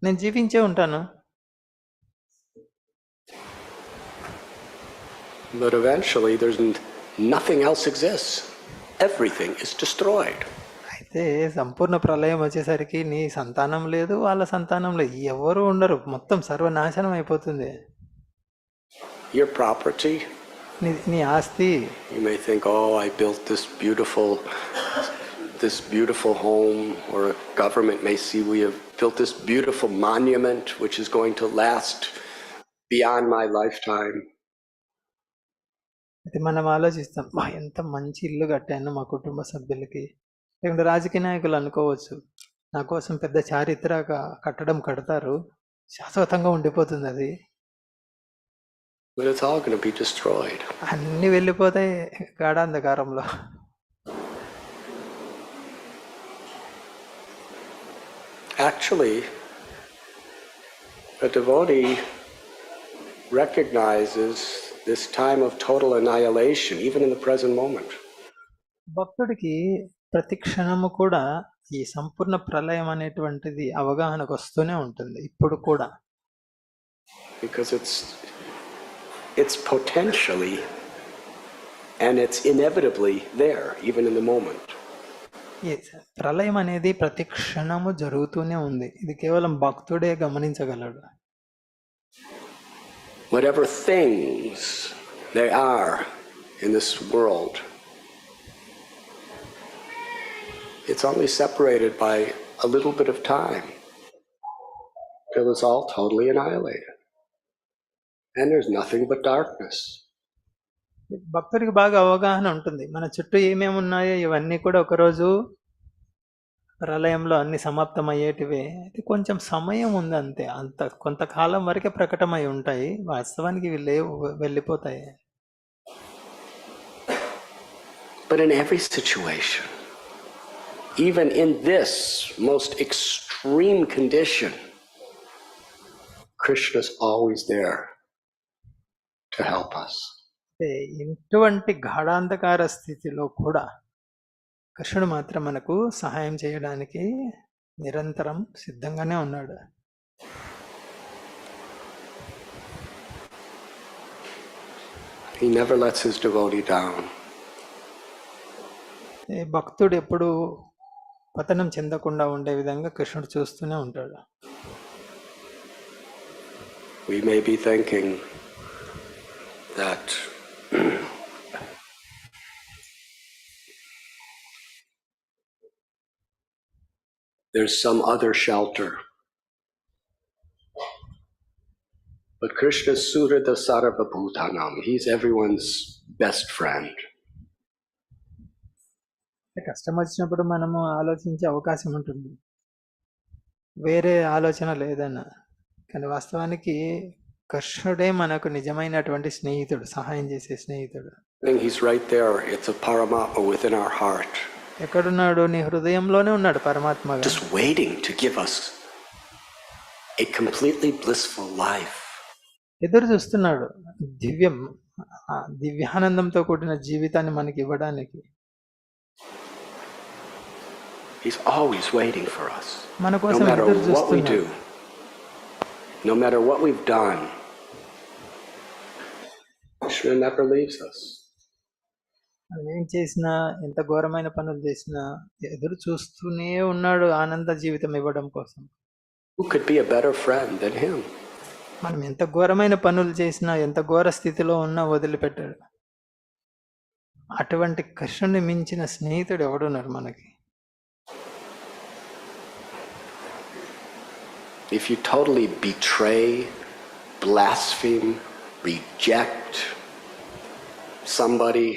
నేను జీవించే ఉంటాను. But eventually, nothing else exists. Everything is destroyed. అయితే సంపూర్ణ ప్రళయం వచ్చేసరికి నీ సంతానం లేదు, వాళ్ళ సంతానం లేదు, ఎవరు ఉండరు, మొత్తం సర్వనాశనం అయిపోతుంది. Your property. నీ ఆస్తి. You may think, oh, I built this beautiful home, or a government may see we have built this beautiful monument which is going to last beyond my lifetime. అయితే మనం ఆలోచిస్తాం, ఎంత మంచి ఇల్లు కట్టాను మా కుటుంబ సభ్యులకి. లేకుంటే రాజకీయ నాయకులు అనుకోవచ్చు, నా కోసం పెద్ద చారిత్రక కట్టడం కడతారు, శాశ్వతంగా ఉండిపోతుంది అది. But it's all going to be destroyed. అన్నీ వెళ్ళిపోతాయి గాఢాంధకారంలో. Actually, a devotee recognizes this time of total annihilation, even in the present moment. భక్తుడికి ప్రతి క్షణము కూడా ఈ సంపూర్ణ ప్రళయం అనేటువంటిది అవగాహనకు వస్తూనే ఉంటుంది ఇప్పుడు కూడా. Because it's potentially and it's inevitably there, even in the moment. ఈ ప్రళయం అనేది ప్రతి క్షణము జరుగుతూనే ఉంది, ఇది కేవలం భక్తుడే గమనించగలడు. Whatever things they are in this world, it's only separated by a little bit of time till it's all totally annihilated. And there's nothing but darkness. భక్తుడికి బాగా అవగాహన ఉంటుంది, మన చుట్టూ ఏమేమి ఉన్నాయో ఇవన్నీ కూడా ఒకరోజు ప్రళయంలో అన్ని సమాప్తం అయ్యేటివే. ఇది కొంచెం సమయం ఉంది అంతే, అంత కొంతకాలం వరకే ప్రకటమై ఉంటాయి, వాస్తవానికి ఇవి లేవు, వెళ్ళిపోతాయి. But in every situation, even in this most extreme condition, Krishna's always there to help us. ఇటువంటి గాఢాంధకార స్థితిలో కూడా కృష్ణుడు మాత్రం మనకు సహాయం చేయడానికి నిరంతరం సిద్ధంగానే ఉన్నాడు. He never lets his devotee down. భక్తుడు ఎప్పుడు పతనం చెందకుండా ఉండే విధంగా కృష్ణుడు చూస్తూనే ఉంటాడు. We may be thinking that there's some other shelter. But Krishna is Surya Sarvabhutanam. He's everyone's best friend. కష్టం వచ్చినప్పుడు మనము ఆలోచించే అవకాశం ఉంటుంది, వేరే ఆలోచన లేదన్న. కానీ వాస్తవానికి కృష్ణుడే మనకు నిజమైనటువంటి స్నేహితుడు, సహాయం చేసే స్నేహితుడు. He's right there. It's a Paramatma within our heart. ఎక్కడున్నాడు? నీ హృదయంలోనే ఉన్నాడు పరమాత్మగా. Just waiting to give us a completely blissful life. ఎదురు చూస్తున్నాడు దివ్యానందంతో కూడిన జీవితాన్ని మనకి ఇవ్వడానికి. He's always waiting for us. మన No కోసం matter ఎదురు what we చూస్తున్నాడు. do, no matter what we've done, Krishna never leaves us. మనం ఏం చేసినా, ఎంత ఘోరమైన పనులు చేసినా ఎదురు చూస్తూనే ఉన్నాడు ఆనంద జీవితం ఇవ్వడం కోసం. Who could be a better friend than him? మనం ఎంత ఘోరమైన పనులు చేసినా, ఎంత ఘోర స్థితిలో ఉన్నా వదిలిపెట్టాడు. అటువంటి కృష్ణుని మించిన స్నేహితుడు ఎవడున్నాడు మనకి? If you totally betray, blaspheme, reject somebody,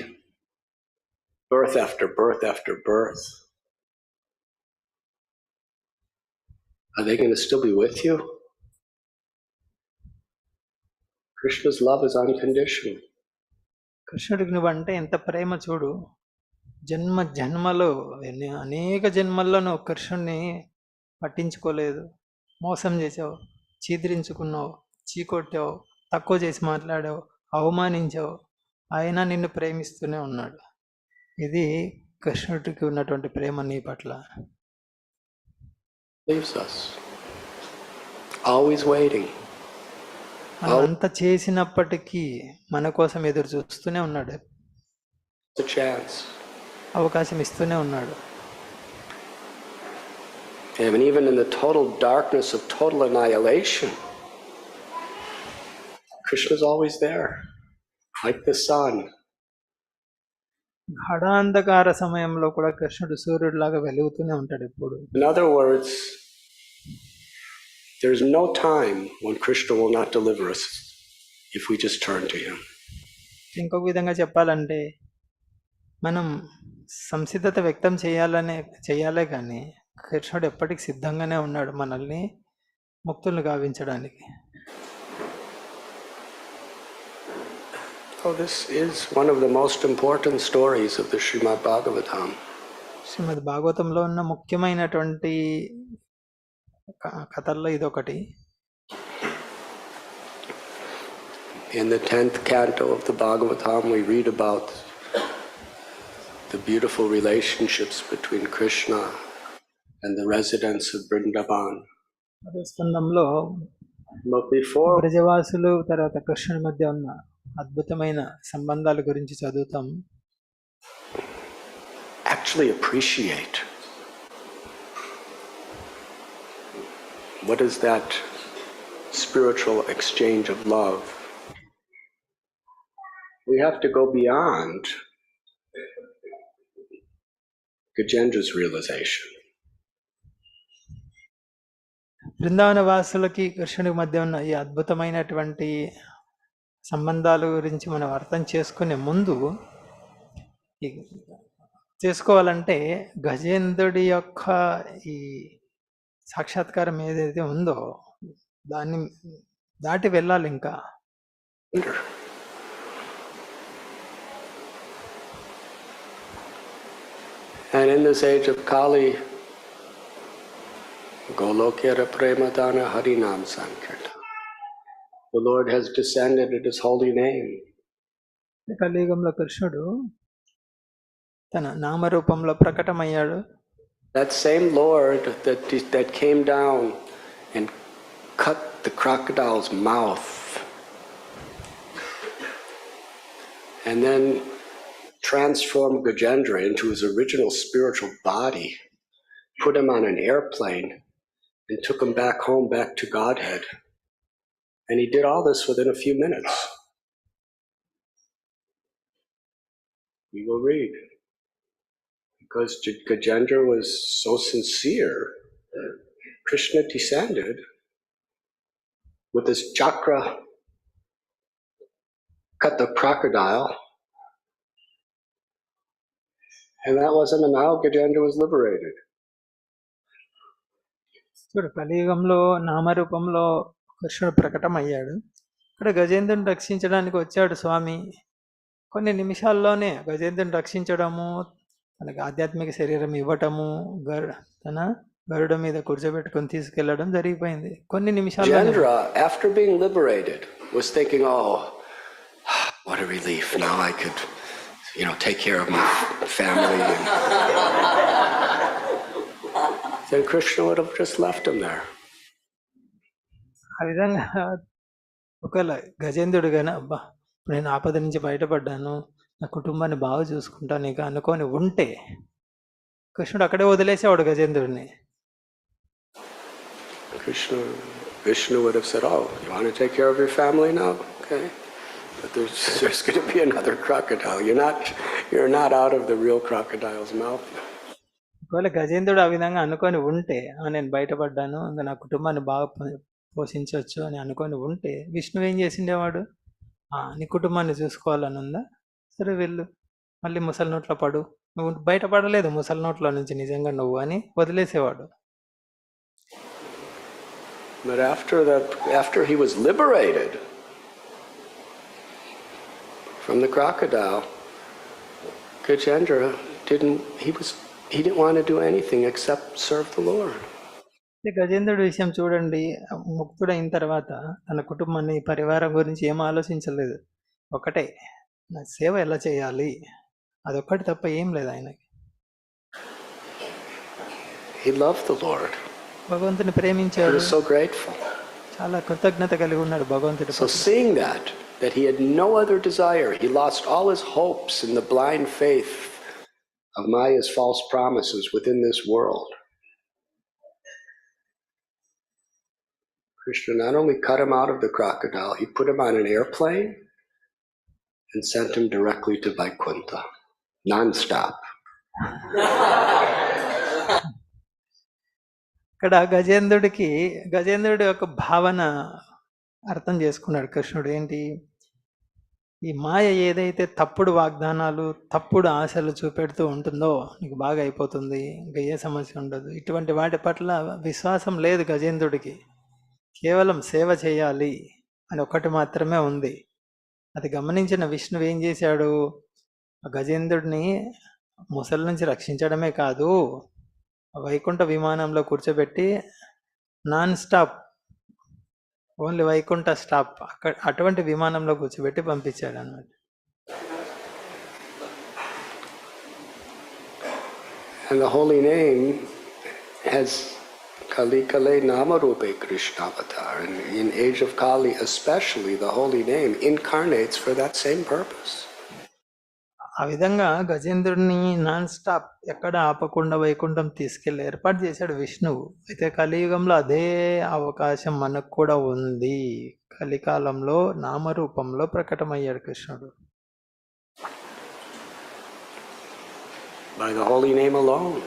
birth after birth after birth, are they going to still be with you? Krishna's love is unconditional. కృష్ణుడికి నువ్వంటే ఎంత ప్రేమ చూడు. జన్మలో అనేక జన్మల్లో నువ్వు కృష్ణుడిని పట్టించుకోలేదు, మోసం చేసావు, చీదరించుకున్నావు, చీకొట్టావు, తక్కువ చేసి మాట్లాడావు, అవమానించావు, అయినా నిన్ను ప్రేమిస్తూనే ఉన్నాడు. ఇది కృష్ణుడికి ఉన్నటువంటి ప్రేమ నీ పట్ల. Leaves us. Always waiting. మనం అంత చేసినప్పటికీ మన కోసం ఎదురు చూస్తూనే ఉన్నాడు. A chance. అవకాశం ఇస్తూనే ఉన్నాడు. And even in the total darkness of total annihilation, Krishna's always there, like the sun. గాఢాంధకార సమయంలో కూడా కృష్ణుడు సూర్యుడిలాగా వెలుగుతూనే ఉంటాడు ఎప్పుడు. In other words, there's no time when Krishna will not deliver us if we just turn to him. ఇంకొక విధంగా చెప్పాలంటే, మనం సంసిద్ధత వ్యక్తం చేయాలే కానీ కృష్ణుడు ఎప్పటికి సిద్ధంగానే ఉన్నాడు మనల్ని ముక్తుల్ని గావించడానికి. Oh, this is one of the most important stories of the Srimad Bhagavatam. శ్రీమద్ భాగవతంలో ఉన్న ముఖ్యమైనటువంటి కథల్లో ఇదొకటి. In the 10th canto of the Bhagavatam, we read about the beautiful relationships between Krishna and the residents of Vrindavan. అదే స్కందంలో But before బ్రజవాసులు తర్వాత కృష్ణుడి మధ్య ఉన్న అద్భుతమైన సంబంధాల గురించి చదువుతాం. actually appreciate what is that spiritual exchange of love, we have to go beyond Gajendra's realization. Brindavana వాసులకి కృష్ణుడి మధ్య ఉన్న ఈ అద్భుతమైనటువంటి సంబంధాల గురించి మనం అర్థం చేసుకునే ముందు, చేసుకోవాలంటే గజేంద్రుడి యొక్క ఈ సాక్షాత్కారం ఏదైతే ఉందో దాన్ని దాటి వెళ్ళాలి ఇంకా. And in this age of Kali, Golokera Premadana Harinam Sankirtan. the Lord has descended in His holy name. కలియుగంలో కృష్ణుడు తన నామరూపంలో ప్రకటమయ్యాడు. That same Lord that came down and cut the crocodile's mouth and then transformed Gajendra into his original spiritual body, put him on an airplane, and took him back home, back to Godhead. And he did all this within a few minutes. We will read. Because Gajendra was so sincere, Krishna descended with his chakra, cut the crocodile, and that wasn't how Gajendra was liberated. చూడు, కలియుగంలో నామరూపంలో కృష్ణుడు ప్రకటమయ్యాడు. ఇక్కడ గజేంద్రుని రక్షించడానికి వచ్చాడు స్వామి. కొన్ని నిమిషాల్లోనే గజేంద్రుని రక్షించడము, తనకు ఆధ్యాత్మిక శరీరం ఇవ్వటము, తన గరుడ మీద కూర్చోబెట్టుకొని తీసుకెళ్లడం జరిగిపోయింది కొన్ని నిమిషాల్లో. Gajendra, after being liberated, was thinking, oh, what a relief. Now I could, take care of my family. Then Krishna would have just left him there. ఆ విధంగా ఒకవేళ గజేంద్రుడు గాని, అబ్బా నేను ఆపద నుంచి బయటపడ్డాను, నా కుటుంబాన్ని బాగా చూసుకుంటాను ఇక అనుకొని ఉంటే కృష్ణుడు అక్కడే వదిలేసేవాడు గజేంద్రుడిని. Vishnu would have said, oh, you want to take care of your family now? Okay. But there's going to be another crocodile. You're not out of the real crocodile's mouth. ఒకవేళ గజేంద్రుడు ఆ విధంగా అనుకొని ఉంటే, నేను బయటపడ్డాను, ఇంకా నా కుటుంబాన్ని బాగా పోషించవచ్చు అని అనుకొని ఉంటే, విష్ణువు ఏం చేసిండేవాడు, నీ కుటుంబాన్ని చూసుకోవాలని ఉందా, సరే వెళ్ళు, మళ్ళీ ముసలి నోట్లో పడు, నువ్వు బయటపడలేదు ముసలి నోట్లో నుంచి నిజంగా నువ్వు అని వదిలేసేవాడు. But after he was liberated from the crocodile, Gajendra didn't want to do anything except serve the Lord. గజేంద్రుడి విషయం చూడండి, ముక్తుడైన తర్వాత తన కుటుంబాన్ని, పరివారం గురించి ఏం ఆలోచించలేదు. ఒకటే, నా సేవ ఎలా చేయాలి, అదొక్కటి తప్ప ఏం లేదు ఆయనకి. He loved the Lord. భగవంతుని ప్రేమించాడు. He was so grateful. చాలా కృతజ్ఞత కలిగి ఉన్నాడు భగవంతుడి. So seeing that he had no other desire, he lost all his hopes in the blind faith of Maya's false promises within this world. Krishna not only cut him out of the crocodile, he put him on an airplane and sent him directly to Vaikuntha, non-stop. ఇక్కడ గజేంద్రుడి యొక్క భావన అర్థం చేసుకున్నాడు కృష్ణుడు. ఏంటి, ఈ మాయ ఏదైతే తప్పుడు వాగ్దానాలు, తప్పుడు ఆశలు చూపెడుతూ ఉంటుందో, నీకు బాగా అయిపోతుంది, ఇంకా ఏ సమస్య ఉండదు, ఇటువంటి వాటి పట్ల విశ్వాసం లేదు గజేంద్రుడికి. కేవలం సేవ చేయాలి అని ఒకటి మాత్రమే ఉంది. అది గమనించిన విష్ణువు ఏం చేశాడు, గజేంద్రుడిని ముసలి నుంచి రక్షించడమే కాదు, వైకుంఠ విమానంలో కూర్చోబెట్టి non stop, only Vaikuntha stop, అటువంటి విమానంలో కూర్చోబెట్టి పంపించాడు అన్నమాట. And the holy name has Kali Kale Namarupe Krishna Avatar, and in age of Kali especially, the holy name incarnates for that same purpose. ఆ విధంగా గజేంద్రుడిని నాన్ స్టాప్ ఎక్కడ ఆపకుండా వైకుంఠం తీసుకెళ్లి ఏర్పాటు చేశాడు విష్ణువు. అయితే కలియుగంలో అదే అవకాశం మనకు కూడా ఉంది. కలికాలంలో నామరూపంలో ప్రకటమయ్యాడు కృష్ణుడు. By the holy name alone.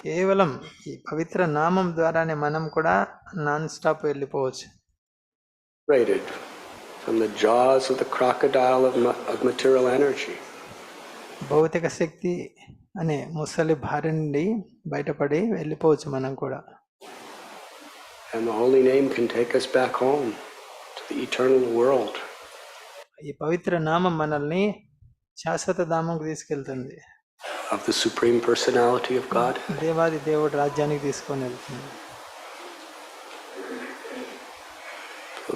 కేవలం ఈ పవిత్ర నామం ద్వారానే మనం కూడా నాన్ స్టాప్ వెళ్ళిపోవచ్చు. From the jaws of the crocodile of material energy. భౌతిక శక్తి అనే ముసలి భార్య నుండి బయటపడి వెళ్ళిపోవచ్చు మనం కూడా. And the holy name can take us back home to the eternal world. ఈ పవిత్ర నామం మనల్ని శాశ్వత ధామంకు తీసుకెళ్తుంది. Of the supreme personality of God. దేవాది దేవుడు రాజ్యానికి తీసుకొని వెళ్తుంది.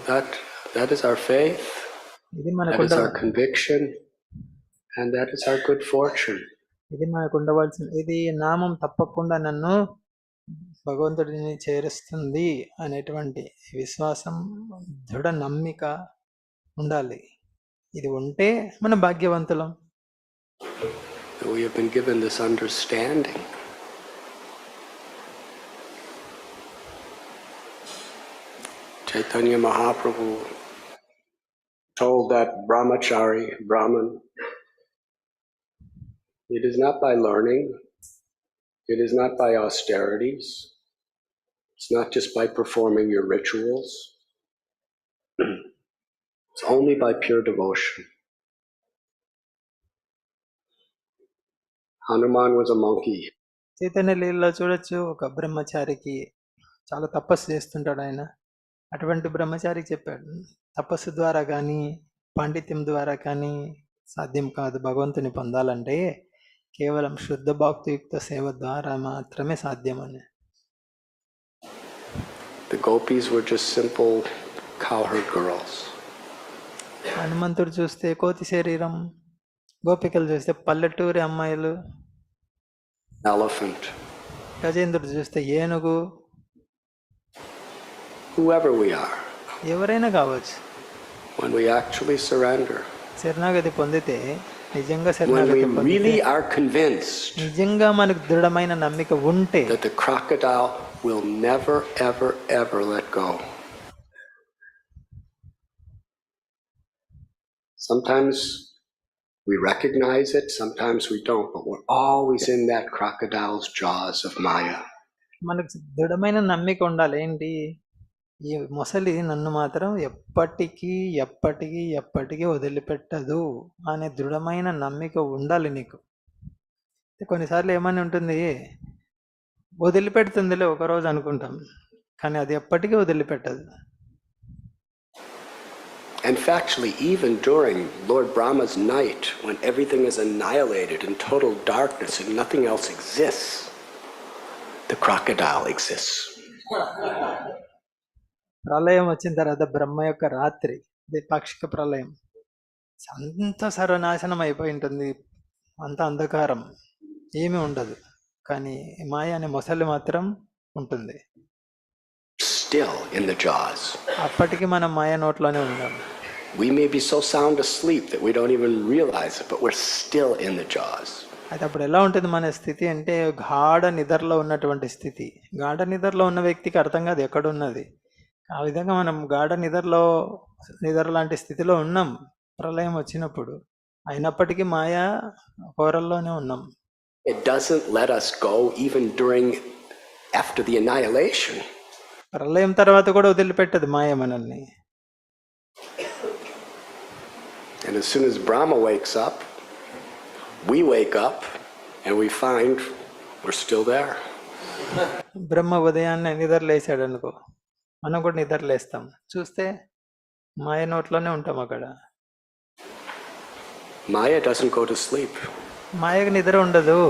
That is our faith, ఇది that మనకు is our conviction, and that is our good fortune. ఇది మనకు ఉండవలసిన, ఇది నామం తప్పకుండా నన్ను భగవంతుడిని చేరుస్తుంది అనేటువంటి విశ్వాసం, దృఢ నమ్మిక ఉండాలి. ఇది ఉంటే మన భాగ్యవంతులం. We have been given this understanding. Chaitanya Mahaprabhu told that brahmachari, Brahman, it is not by learning, it is not by austerities, it's not just by performing your rituals, it's only by pure devotion. Hanuman was a monkey. Chaitanya లీలలో చూడొచ్చు, ఒక బ్రహ్మచారికి చాలా తపస్సు చేస్తుంటాడు ఆయన. అటువంటి బ్రహ్మచారికి చెప్పాడు, తపస్సు ద్వారా కానీ పాండిత్యం ద్వారా కానీ సాధ్యం కాదు. భగవంతుని పొందాలంటే కేవలం శుద్ధ భక్తియుక్త సేవ ద్వారా మాత్రమే సాధ్యమని. The gopis were just simple cowherd girls. హనుమంతుడు చూస్తే కోతి శరీరం, గోపికలు చూస్తే పల్లెటూరి అమ్మాయిలు, Elephant. గజేంద్రుడు చూస్తే ఏనుగు. Whoever we are, ఎవరైనా కావచ్చు. when we actually surrender, శరణాగతి పొందితే, నిజంగా when శరణాగతి we పొందితే, really are convinced నిజంగా మనకు దృఢమైన నమ్మిక ఉంటే, that the crocodile will never, ever, ever let go. Sometimes we recognize it, sometimes we don't, but we're always in that crocodile's jaws of Maya. మనకు దృఢమైన నమ్మిక ఉండాలి. ఏంటి? ఈ మొసలి నన్ను మాత్రం ఎప్పటికీ ఎప్పటికీ ఎప్పటికీ వదిలిపెట్టదు అనే దృఢమైన నమ్మిక ఉండాలి నీకు. కొన్నిసార్లు ఏమని ఉంటుంది, వదిలిపెడుతుందిలే ఒకరోజు అనుకుంటాం, కానీ అది ఎప్పటికీ వదిలిపెట్టదు. And factually, even during Lord Brahma's night, when everything is annihilated in total darkness and nothing else exists, the crocodile exists. ప్రళయం వచ్చిన తర్వాత బ్రహ్మ యొక్క రాత్రి, ఇది పాక్షిక ప్రళయం, అంత సర్వనాశనం అయిపోయి ఉంటుంది, అంత అంధకారం, ఏమీ ఉండదు. కానీ మాయ అనే మొసలి మాత్రం ఉంటుంది. Still in the jaws. అప్పటికి మనం మాయ నోట్లోనే ఉన్నాం. We may be so sound asleep that we don't even realize it, but we're still in the jaws. అయితే అప్పుడు ఎలా ఉంటుంది మన స్థితి అంటే, గాఢ నిద్రలో ఉన్నటువంటి స్థితి. గాఢ నిద్రలో ఉన్న వ్యక్తికి అర్థం కాదు ఎక్కడున్నది. ఆ విధంగా మనం గాఢ నిద్ర లాంటి స్థితిలో ఉన్నాం ప్రళయం వచ్చినప్పుడు. అయినప్పటికీ మాయా కోరల్లోనే ఉన్నాం. It doesn't let us go even after the annihilation. ప్రళయం తర్వాత కూడా వదిలిపెట్టదు మాయ మనల్ని. And as soon as Brahma wakes up, we wake up and we find we're still there. బ్రహ్మ ఉదయాన్నే నిద్రలేసాడు అనుకో, మనం కూడా నిద్రలేస్తాం, చూస్తే మాయ నోట్లోనే ఉంటాం అక్కడ. Maya doesn't go to sleep. మాయకు నిద్ర ఉండదు.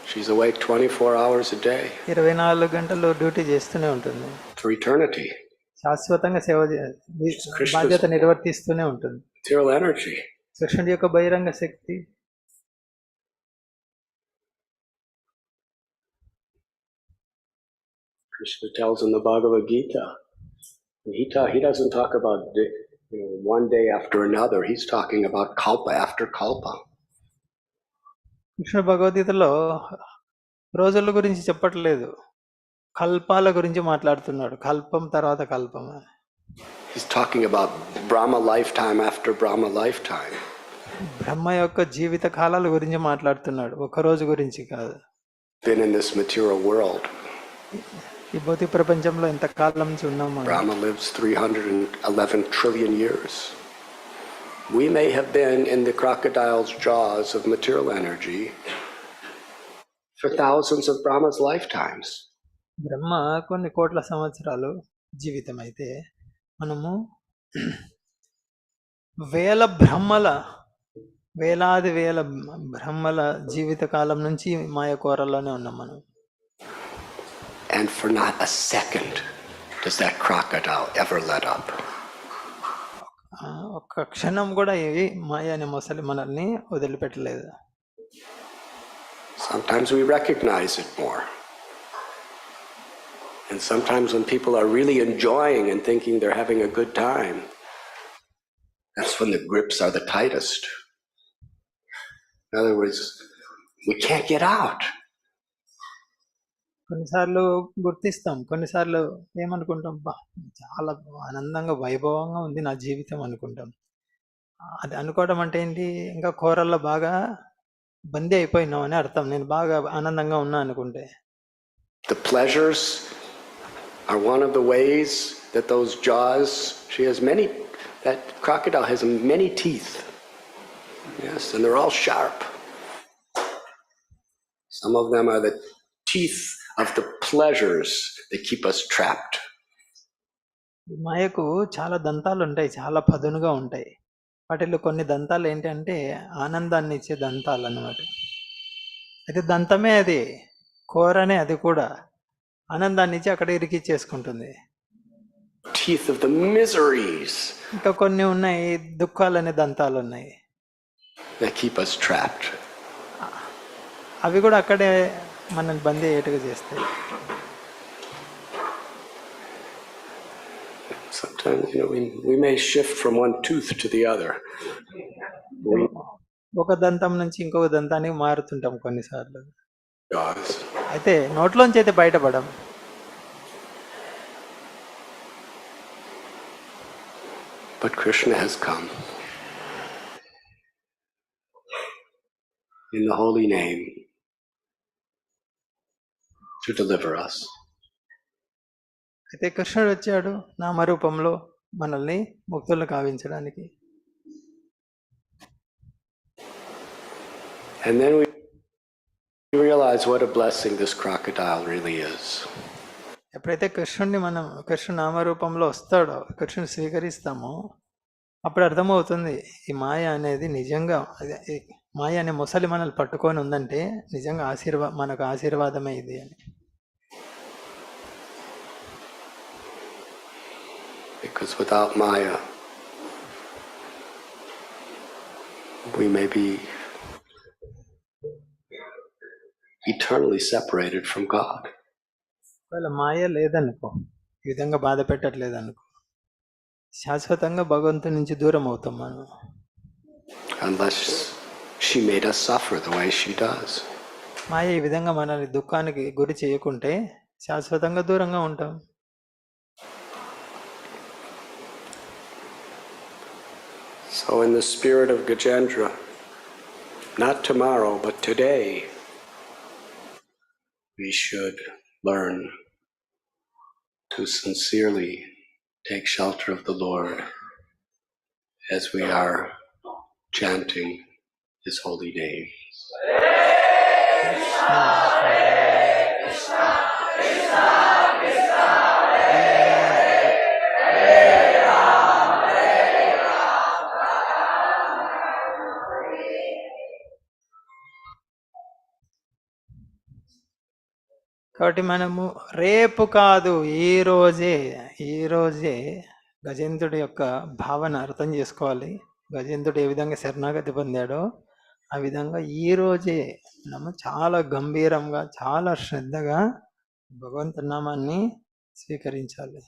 She's awake 24 hours a day. 24 గంటలు డ్యూటీ చేస్తూనే ఉంటుంది. For eternity. శాశ్వతంగా బాధ్యత నిర్వర్తిస్తూనే ఉంటుంది. Material energy. కృష్ణుడి యొక్క బహిరంగ శక్తి. Krishna tells in the Bhagavad Gita, he doesn't talk about one day after another. He's talking about kalpa after kalpa. Krishna భగవద్గీతలో రోజుల గురించి చెప్పట్లేదు, కల్పాల గురించి మాట్లాడుతున్నాడు. కల్పం తర్వాత కల్పం. He's talking about Brahma lifetime after Brahma lifetime. బ్రహ్మ యొక్క జీవిత కాలాల గురించి మాట్లాడుతున్నాడు, ఒక రోజు గురించి కాదు. Been in this material world. ఈ భౌతిక ప్రపంచంలో ఎంత కాలం నుంచి ఉన్నాం. Brahma lives 311 trillion years. We may have been in the crocodile's jaws of material energy for thousands of Brahma's lifetimes. బ్రహ్మ కొన్ని కోట్ల సంవత్సరాలు జీవితం అయితే, మనము వేలాది వేల బ్రహ్మల జీవిత కాలం నుంచి మాయ కోరల్లోనే ఉన్నాం మనం. And for not a second does that crocodile ever let up. ఒక్క క్షణం కూడా ఈ మాయ అనే మొసలి మనల్ని వదిలిపెట్టలేదు. Sometimes we recognize it more. And sometimes when people are really enjoying and thinking they're having a good time, that's when the grips are the tightest. In other words, we can't get out. కొన్నిసార్లు గుర్తిస్తాం, కొన్నిసార్లు ఏమనుకుంటాం, బా చాలా ఆనందంగా వైభవంగా ఉంది నా జీవితం అనుకుంటాం. అది అనుకోవడం అంటే ఏంటి, ఇంకా కోరల్లో బాగా బందీ అయిపోయినాం అని అర్థం. నేను బాగా ఆనందంగా ఉన్నా అనుకుంటే. The pleasures are one of the ways that those jaws, that crocodile has many teeth. Yes, and they're all sharp. Some of them are the teeth of the pleasures that keep us trapped. మాయకు చాలా దంతాలు ఉంటాయి, చాలా పదునుగా ఉంటాయి. వాటిలో కొన్ని దంతాలు ఏంటంటే ఆనందాన్ని ఇచ్చే దంతాలు అన్నమాట. అయితే దంతమే అది, కోరనే అది కూడా ఆనందాన్ని ఇచ్చి అక్కడ ఇరికిచ్చేసుకుంటుంది. Teeth of the miseries. ఇంకా కొన్ని ఉన్నాయి, దుఃఖాలనే దంతాలు ఉన్నాయి, that keep us trapped. అవి కూడా అక్కడే మనల్ని బందీ అయ్యేట్టుగా చేస్తాయి. Sometimes, we may shift from one tooth to the other. ఒక దంతం నుంచి ఇంకొక దంతానికి మారుతుంటాం కొన్నిసార్లు. Jaws. అయితే నోట్లోంచి అయితే బయటపడం. But Krishna has come in the holy name to deliver us. అయితే కృష్ణుడు వచ్చాడు నామరూపంలో మనల్ని ముక్తులను కావించడానికి. And then we realize what a blessing this crocodile really is. ఎప్పుడైతే కృష్ణుడు నామరూపంలో వస్తాడో, కృష్ణుని స్వీకరిస్తామో, అప్పుడు అర్థమవుతుంది ఈ మాయ అనేది నిజంగా, మాయ అనే ముసలి మనల్ని పట్టుకొని ఉందంటే నిజంగా మనకు ఆశీర్వాదమే ఇది అని. Because without Maya, we may be eternally separated from God. ఒకవేళ మాయ లేదనుకో, ఈ విధంగా బాధ పెట్టట్లేదనుకో, శాశ్వతంగా భగవంతుని నుంచి దూరం అవుతాం మనం. Unless she made us suffer the way she does. మాయ ఈ విధంగా మనల్ని దుఃఖానికి గురి చేయకుంటే శాశ్వతంగా దూరంగా ఉంటాం. So in the spirit of Gajendra, not tomorrow, but today, we should learn to sincerely take shelter of the Lord as we are chanting His holy name. కాబట్టి మనము రేపు కాదు, ఈరోజే గజేంద్రుడి యొక్క భావన అర్థం చేసుకోవాలి. గజేంద్రుడు ఏ విధంగా శరణాగతి పొందాడో ఆ విధంగా ఈరోజే మనము చాలా గంభీరంగా, చాలా శ్రద్ధగా భగవంతు నామాన్ని స్వీకరించాలి.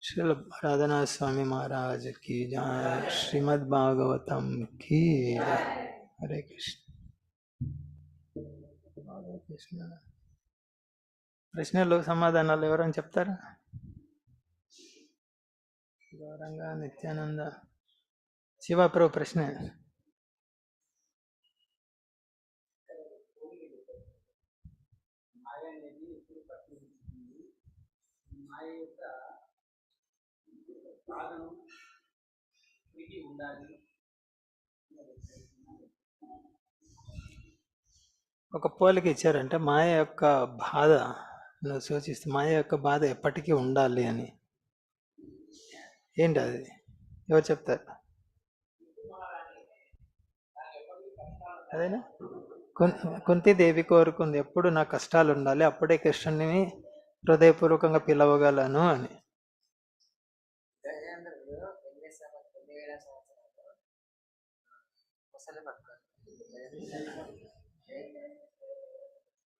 శ్రీల రాధనా స్వామి మహారాజ్ కి జై, శ్రీమద్ భాగవతం కి జై. హరే కృష్ణ. హరే కృష్ణ. ప్రశ్నలు సమాధానాలు ఎవరైనా చెప్తారా? గౌరంగా నిత్యానంద శివప్రభు ప్రశ్న. ఒక పోలిక ఇచ్చారంటే మాయ యొక్క బాధ సూచిస్తే, మాయ యొక్క బాధ ఎప్పటికీ ఉండాలి అని. ఏంటి అది? ఎవరు చెప్తారు? అదేనా? కుంతీదేవి కోరుకుంది, ఎప్పుడు నా కష్టాలు ఉండాలి, అప్పుడే కృష్ణుని హృదయపూర్వకంగా పిలవగలను అని.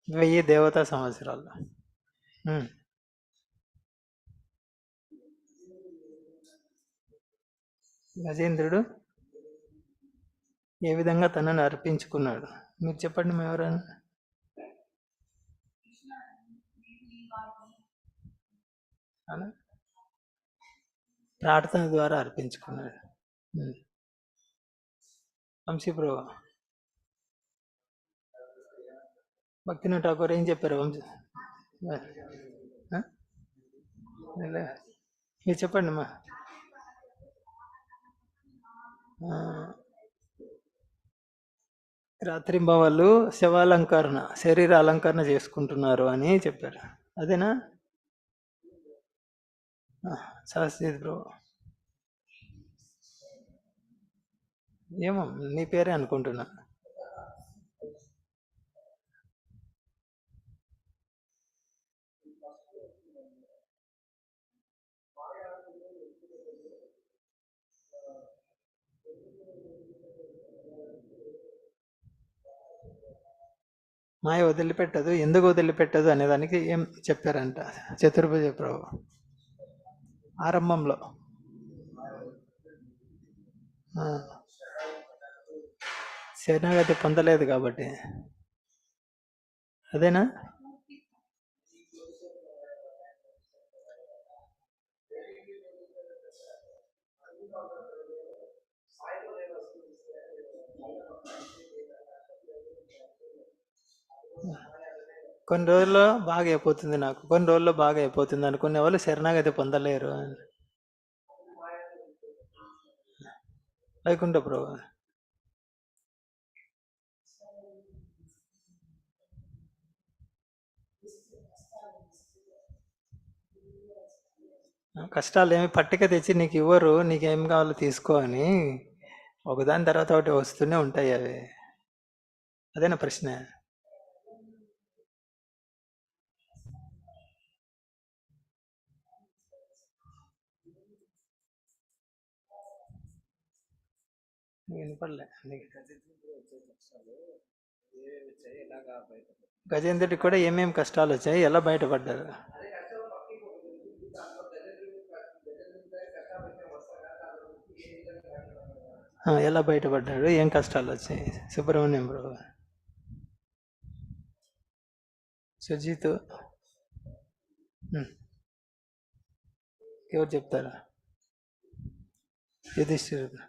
వెయ్యి దేవతా సంవత్సరాలు. ఉమ్. గజేంద్రుడు ఏ విధంగా తనను అర్పించుకున్నాడు మీరు చెప్పండి ఎవరైనా. అలా ప్రార్థన ద్వారా అర్పించుకున్నాడు. వంశీప్రభు భక్తిన ఠాకూర్ ఏం చెప్పారు వంశీ? ఆ? మీరు చెప్పండి మా. రాత్రింబవళ్ళు శవాలంకరణ శరీర అలంకరణ చేసుకుంటున్నారు అని చెప్పారు. అదేనా శాస్త్రి బ్రో? ఏమో నీ పేరే అనుకుంటున్నా. మాయ వదిలిపెట్టదు, ఎందుకు వదిలిపెట్టదు అనే దానికి ఏం చెప్పారంట చతుర్భుజ ప్రభు ఆరంభంలో. శరణాగతి పొందలేదు కాబట్టి. అదేనా? కొన్ని రోజుల్లో బాగా అయిపోతుంది నాకు, కొన్ని రోజుల్లో బాగా అయిపోతుంది అనుకునే వాళ్ళు శరణాగతి పొందలేరు. వైకుంఠ ప్రభు కష్టాలు ఏమి పట్టిక తెచ్చి నీకు ఇవ్వరు, నీకేం కావాలో తీసుకో అని. ఒకదాని తర్వాత ఒకటి వస్తూనే ఉంటాయి అవి. అదేనా ప్రశ్న? వినపడలే. గజేంద్రుడికి కూడా ఏమేమి కష్టాలు వచ్చాయి, ఎలా బయటపడ్డారు? ఎలా బయటపడ్డాడు, ఏం కష్టాలు వచ్చాయి? సుబ్రహ్మణ్యం బ్రో. సుజిత్ ఎవరు చెప్తారా? యుధిష్ఠిరుడు.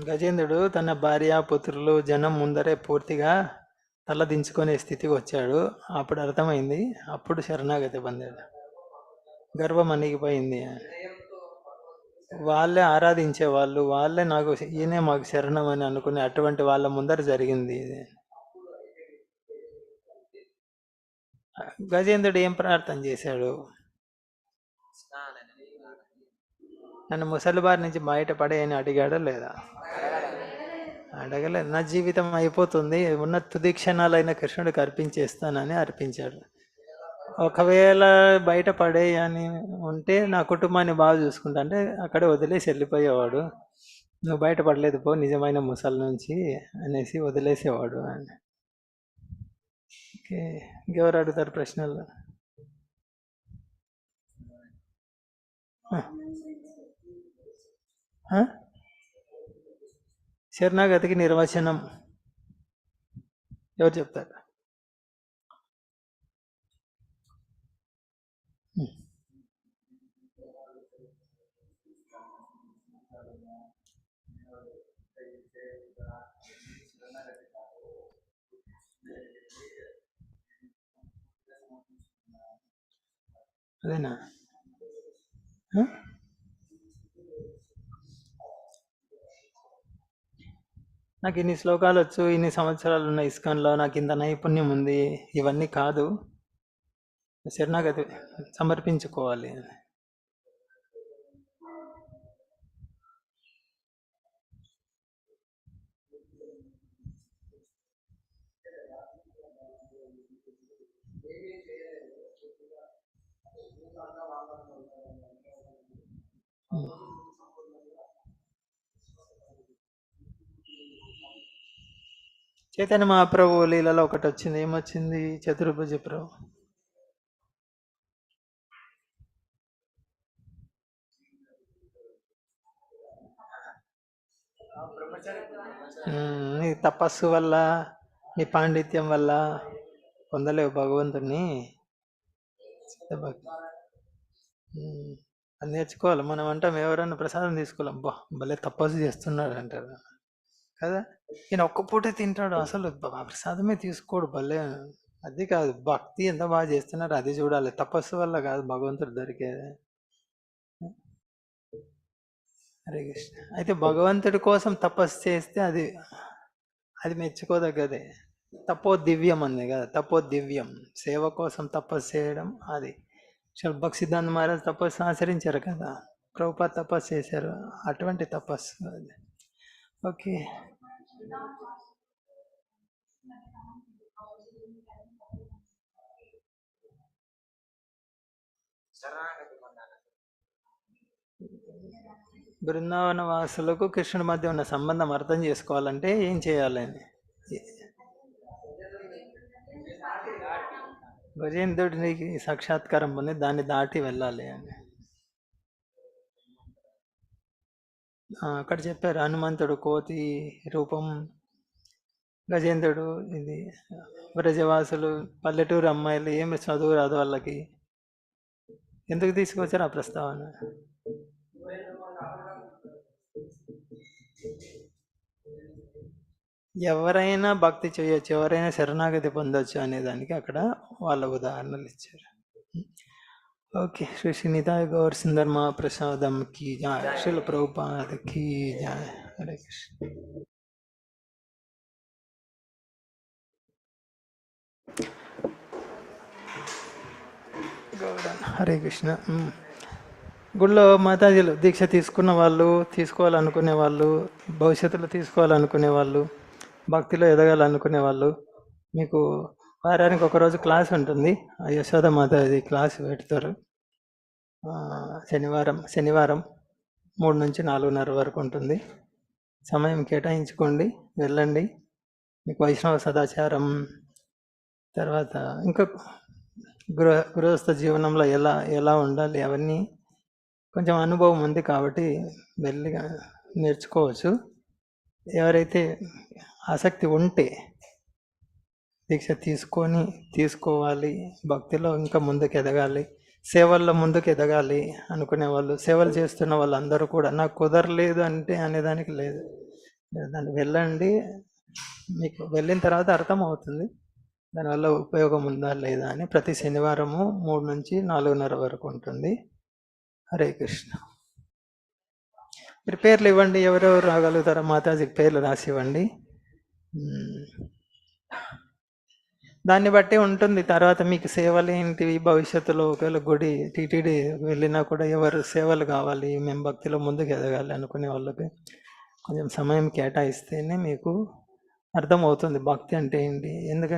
గజేంద్రుడు తన భార్య పుత్రులు జనం ముందరే పూర్తిగా తలదించుకునే స్థితికి వచ్చాడు. అప్పుడు అర్థమైంది, అప్పుడు శరణాగతి పొందాడు. గర్వం అణిగిపోయింది. వాళ్ళే ఆరాధించే వాళ్ళు, వాళ్ళే నాకు ఈయనే మాకు శరణం అని అనుకునే అటువంటి వాళ్ళ ముందర జరిగింది ఇది. గజేంద్రుడు ఏం ప్రార్థన చేశాడు? నన్ను ముసలిబారి నుంచి బయటపడే అని అడిగాడా లేదా? అడగలేదు. నా జీవితం అయిపోతుంది, ఉన్న తుది క్షణాలైన కృష్ణుడికి అర్పించేస్తానని అర్పించాడు. ఒకవేళ బయట పడేయని ఉంటే నా కుటుంబాన్ని బాగా చూసుకుంటా అంటే అక్కడే వదిలేసి వెళ్ళిపోయేవాడు. నువ్వు బయటపడలేదు పో నిజమైన ముసలి నుంచి అనేసి వదిలేసేవాడు అని. ఓకే, ఇంకెవరు అడుగుతారు ప్రశ్నలు? శరణాగతికి నిర్వచనం ఎవరు చెప్తారు? అదేనా? నాకు ఇన్ని శ్లోకాలు వచ్చు, ఇన్ని సంవత్సరాలు ఉన్న ఇస్కాన్లో, నాకు ఇంత నైపుణ్యం ఉంది, ఇవన్నీ కాదు. శరణాగతి సమర్పించుకోవాలి. చైతన్య మహాప్రభు లీలలో ఒకటి వచ్చింది. ఏమొచ్చింది? చతుర్భుజ ప్రభు. నీ తపస్సు వల్ల, నీ పాండిత్యం వల్ల పొందలేవు భగవంతుని. అది నేర్చుకోవాలి. మనం అంటాం, ఎవరైనా ప్రసాదం తీసుకోలేం, బా భలే తపస్సు చేస్తున్నాడు అంటారు కదా. ఈయన ఒక్క పూటే తింటాడు, అసలు ప్రసాదమే తీసుకోడు, భలే. అది కాదు, భక్తి ఎంత బాగా చేస్తున్నారు అది చూడాలి. తపస్సు వల్ల కాదు భగవంతుడు దొరికేది. హరే కృష్ణ. అయితే భగవంతుడి కోసం తపస్సు చేస్తే అది అది మెచ్చుకోదగ్గదే. తపో దివ్యం అంది కదా, తపో దివ్యం. సేవ కోసం తపస్సు చేయడం అది. భక్తి సిద్ధాంత మహారాజ్ తపస్సు ఆచరించారు కదా, ప్రభుపాద తపస్సు చేశారు, అటువంటి తపస్సు అది. ఓకే. బృందావన వాసులకు కృష్ణుడి మధ్య ఉన్న సంబంధం అర్థం చేసుకోవాలంటే ఏం చేయాలని? గజేంద్రుడికి సాక్షాత్కారం పొంది దాన్ని దాటి వెళ్ళాలి అని అక్కడ చెప్పారు. హనుమంతుడు కోతి రూపం, గజేంద్రుడు ఇది. బ్రజవాసులు, పల్లెటూరు అమ్మాయిలు, ఏమి చదువు రాదు వాళ్ళకి, ఎందుకు తీసుకొచ్చారు ఆ ప్రస్తావన? ఎవరైనా భక్తి చేయొచ్చు, ఎవరైనా శరణాగతి పొందొచ్చు అనే దానికి అక్కడ వాళ్ళ ఉదాహరణలు ఇచ్చారు. ఓకే. శ్రీ శ్రీనితాయ గౌర్ సుందర్ మహాప్రసాదం की जय, श्रील प्रभुपाद की जय. हरे कृष्ण. హరే కృష్ణ. గుళ్ళో మాతాజీలు దీక్ష తీసుకున్న వాళ్ళు, తీసుకోవాలనుకునే వాళ్ళు, భవిష్యత్తులో తీసుకోవాలనుకునే వాళ్ళు, భక్తిలో ఎదగాలనుకునే వాళ్ళు, మీకు వారానికి ఒకరోజు క్లాస్ ఉంటుంది. యశోద మాతాజీ క్లాస్ పెడతారు. శనివారం 3 నుంచి 4:30 వరకు ఉంటుంది. సమయం కేటాయించుకోండి, వెళ్ళండి. మీకు వైష్ణవ సదాచారం, తర్వాత ఇంకా గృహస్థ జీవనంలో ఎలా ఉండాలి అవన్నీ కొంచెం అనుభవం ఉంది కాబట్టి వెళ్ళి నేర్చుకోవచ్చు. ఎవరైతే ఆసక్తి ఉంటే దీక్ష తీసుకోవాలి, భక్తిలో ఇంకా ముందుకు ఎదగాలి, సేవల్లో ముందుకు ఎదగాలి అనుకునే వాళ్ళు, సేవలు చేస్తున్న వాళ్ళందరూ కూడా నాకు కుదరలేదు అంటే అనేదానికి లేదు. దాన్ని వెళ్ళండి, మీకు వెళ్ళిన తర్వాత అర్థమవుతుంది దానివల్ల ఉపయోగం ఉందా లేదా అని. ప్రతి శనివారము 3 నుంచి 4:30 వరకు ఉంటుంది. హరే కృష్ణ. మీరు పేర్లు ఇవ్వండి, ఎవరెవరు రాగలుగుతారో మాతాజీకి పేర్లు రాసి ఇవ్వండి. దాన్ని బట్టి ఉంటుంది తర్వాత మీకు సేవలు ఏంటివి. భవిష్యత్తులో ఒకవేళ గుడి టీటీడీ వెళ్ళినా కూడా ఎవరు సేవలు కావాలి, మేము భక్తిలో ముందుకు ఎదగాలి అనుకునే వాళ్ళకి కొంచెం సమయం కేటాయిస్తేనే మీకు అర్థమవుతుంది భక్తి అంటే ఏంటి. ఎందుకంటే